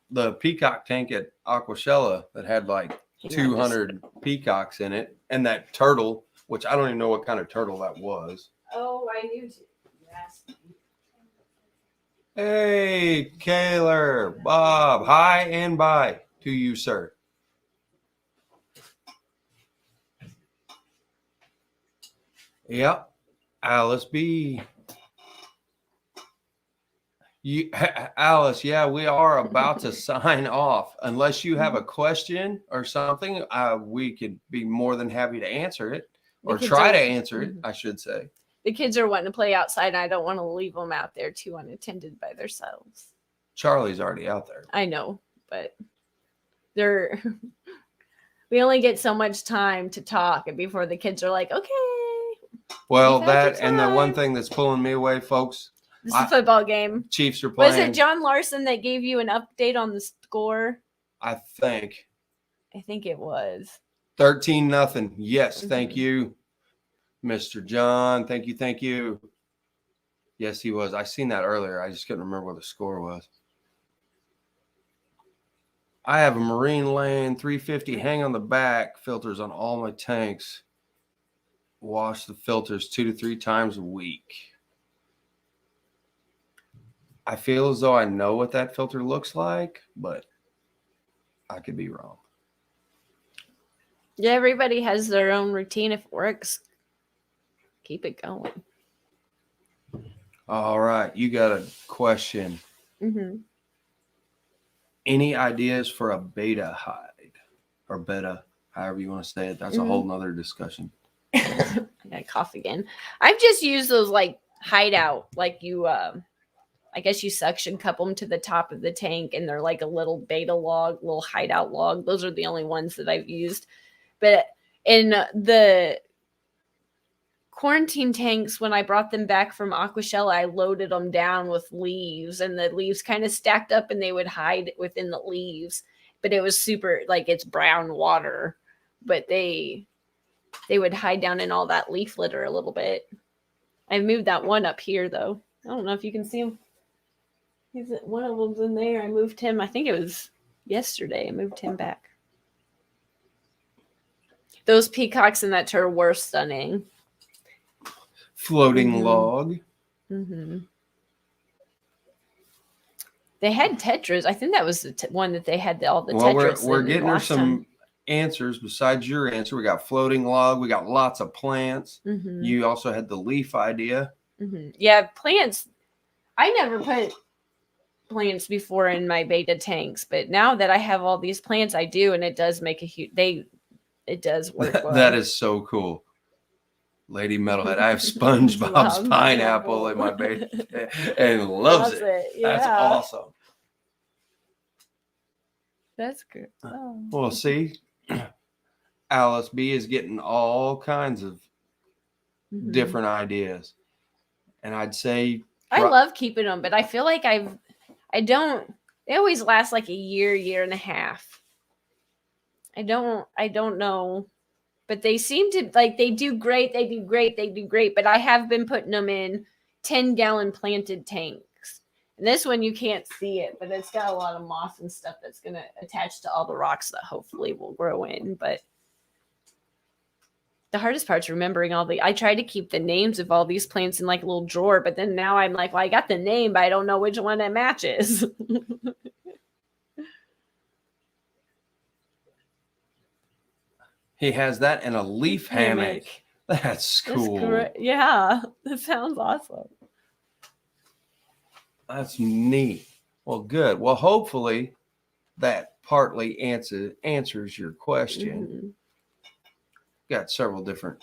Speaker 1: the peacock tank at Aquashella that had like 200 peacocks in it, and that turtle, which I don't even know what kind of turtle that was.
Speaker 2: Oh, I knew to. Yes.
Speaker 1: Hey, Kaylor, Bob, hi and bye to you, sir. Yep, Alice B. Alice, yeah, we are about to sign off. Unless you have a question or something, we could be more than happy to answer it or try to answer it, I should say.
Speaker 2: The kids are wanting to play outside, and I don't want to leave them out there too unattended by themselves.
Speaker 1: Charlie's already out there.
Speaker 2: I know, but we only get so much time to talk before the kids are like, okay.
Speaker 1: Well, that and the one thing that's pulling me away, folks.
Speaker 2: This is a football game.
Speaker 1: Chiefs are playing.
Speaker 2: Was it John Larson that gave you an update on the score?
Speaker 1: I think
Speaker 2: it was
Speaker 1: 13-0. Yes, thank you, Mr. John. Thank you. Yes, he was. I seen that earlier. I just couldn't remember what the score was. I have a Marine Lane 350 hang on the back filters on all my tanks. Wash the filters 2 to 3 times a week. I feel as though I know what that filter looks like, but I could be wrong.
Speaker 2: Yeah, everybody has their own routine. If it works, keep it going.
Speaker 1: All right. You got a question. Any ideas for a beta hide or beta? however you want to say it. That's a whole nother discussion.
Speaker 2: I gotta cough again. I've just used those like hideout, like you I guess you suction cup them to the top of the tank, and they're like a little beta log, little hideout log. Those are the only ones that I've used. But in the quarantine tanks, when I brought them back from Aquashella, I loaded them down with leaves, and the leaves kind of stacked up and they would hide within the leaves. But it was super, like, it's brown water, but they would hide down in all that leaf litter a little bit. I moved that one up here, though. I don't know if you can see him. One of them's in there. I moved him. I think it was yesterday. I moved him back. Those peacocks in that turtle were stunning.
Speaker 1: Floating log.
Speaker 2: They had tetras. I think that was the one that they had all the tetras.
Speaker 1: We're getting her some answers besides your answer. We got floating log. We got lots of plants. You also had the leaf idea.
Speaker 2: Yeah, plants. I never put plants before in my beta tanks, but now that I have all these plants, I do, and it does make a huge. It does work well.
Speaker 1: That is so cool. Lady Metalhead. I have SpongeBob's pineapple in my beta and loves it. Yeah. That's awesome.
Speaker 2: That's good. Oh.
Speaker 1: Well, see, Alice B is getting all kinds of different ideas. And I'd say
Speaker 2: I love keeping them, but I feel like they always last like a year and a half. I don't know. But they seem to, like, they do great, but I have been putting them in 10-gallon planted tanks. And this one, you can't see it, but it's got a lot of moss and stuff that's going to attach to all the rocks that hopefully will grow in. But the hardest part's remembering I try to keep the names of all these plants in like a little drawer, but then now I'm like, well, I got the name, but I don't know which one it matches.
Speaker 1: He has that and a leaf hammock. That's cool.
Speaker 2: Yeah, that sounds awesome.
Speaker 1: That's neat. Well, good. Well, hopefully that partly answers your question. Got several different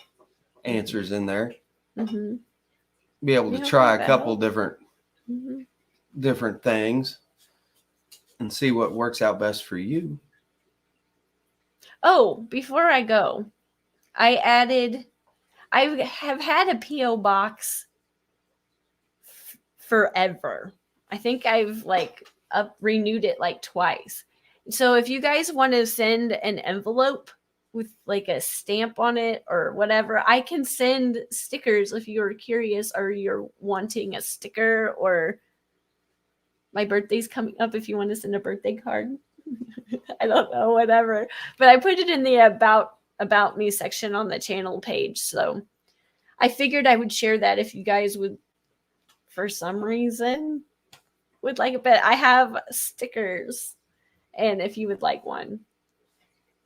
Speaker 1: answers in there. Be able to try a couple different things and see what works out best for you.
Speaker 2: Oh, before I go, I have had a P.O. box forever. I think I've renewed it like twice. So if you guys want to send an envelope with like a stamp on it or whatever, I can send stickers if you're curious or you're wanting a sticker, or my birthday's coming up if you want to send a birthday card. I don't know, whatever. But I put it in the about me section on the channel page. So I figured I would share that if you guys would, for some reason, would like it. But I have stickers. And if you would like one,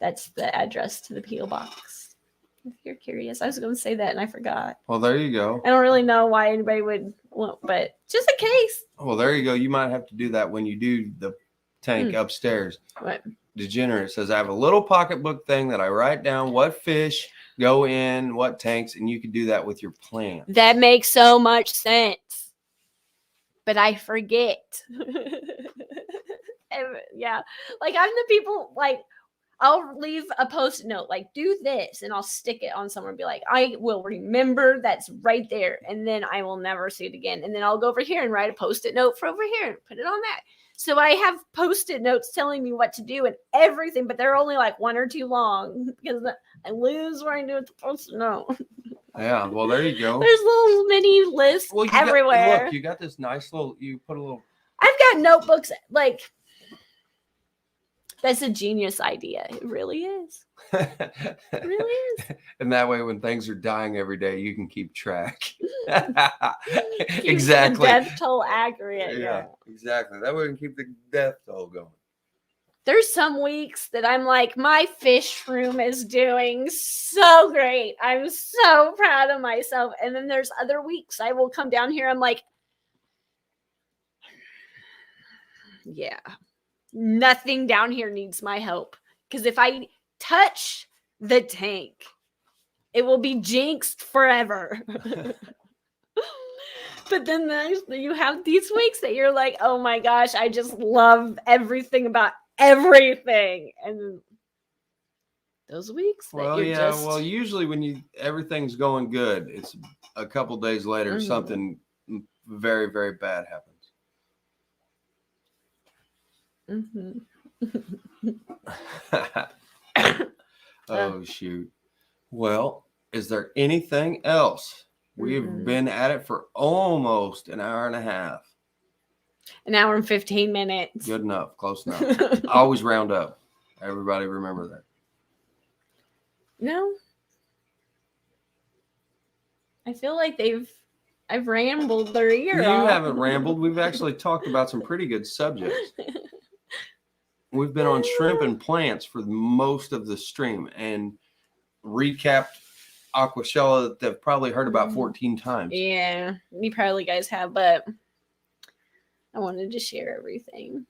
Speaker 2: that's the address to the P.O. box. If you're curious. I was going to say that and I forgot.
Speaker 1: Well, there you go.
Speaker 2: I don't really know why anybody would want, but just in case.
Speaker 1: Well, there you go. You might have to do that when you do the tank upstairs.
Speaker 2: What?
Speaker 1: Degenerate says, I have a little pocketbook thing that I write down what fish go in what tanks, and you can do that with your plants.
Speaker 2: That makes so much sense. But I forget. Yeah. Like, I'm the people, like, I'll leave a post-it note, like, do this, and I'll stick it on somewhere and be like, I will remember that's right there, and then I will never see it again. And then I'll go over here and write a post-it note for over here and put it on that. So I have post-it notes telling me what to do and everything, but they're only like 1 or 2 long because I lose where I do with the post-it note.
Speaker 1: Yeah, well, there you go.
Speaker 2: There's little mini lists everywhere.
Speaker 1: Look, you got this nice little, you put a little.
Speaker 2: I've got notebooks, like, that's a genius idea. It really is. It really is.
Speaker 1: And that way, when things are dying every day, you can keep track. Exactly.
Speaker 2: The death toll accurate.
Speaker 1: Yeah, exactly. That way we can keep the death toll going.
Speaker 2: There's some weeks that I'm like, my fish room is doing so great. I'm so proud of myself. And then there's other weeks I will come down here. I'm like, yeah, nothing down here needs my help. Because if I touch the tank. It will be jinxed forever. But then you have these weeks that you're like, oh my gosh, I just love everything about everything. And those weeks
Speaker 1: well, usually when everything's going good, it's a couple days later, something very, very bad happens. Oh, shoot. Well, is there anything else? We've been at it for almost an hour and a half.
Speaker 2: An hour and 15 minutes.
Speaker 1: Good enough. Close enough. Always round up. Everybody remember that.
Speaker 2: No. I feel like I've rambled their ear off.
Speaker 1: You haven't rambled. We've actually talked about some pretty good subjects. We've been on shrimp and plants for most of the stream and recapped Aquashella that they've probably heard about 14 times.
Speaker 2: Yeah, you probably guys have, but I wanted to share everything.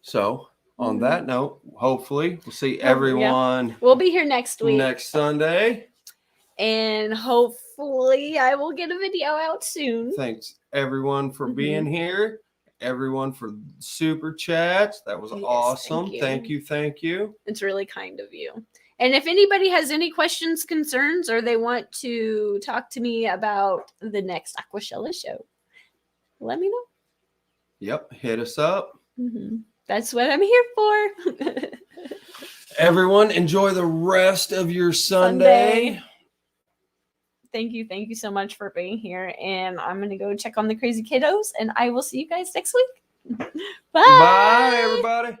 Speaker 1: So, on that note, hopefully we'll see everyone.
Speaker 2: Yeah. We'll be here next week.
Speaker 1: Next Sunday.
Speaker 2: And hopefully I will get a video out soon.
Speaker 1: Thanks everyone for being here. Everyone for super chats. That was awesome. Thank you.
Speaker 2: It's really kind of you. And if anybody has any questions, concerns, or they want to talk to me about the next Aquashella show, let me know.
Speaker 1: Yep. Hit us up.
Speaker 2: That's what I'm here for.
Speaker 1: Everyone, enjoy the rest of your Sunday.
Speaker 2: Thank you so much for being here. And I'm going to go check on the crazy kiddos, and I will see you guys next week. Bye.
Speaker 1: Bye, everybody.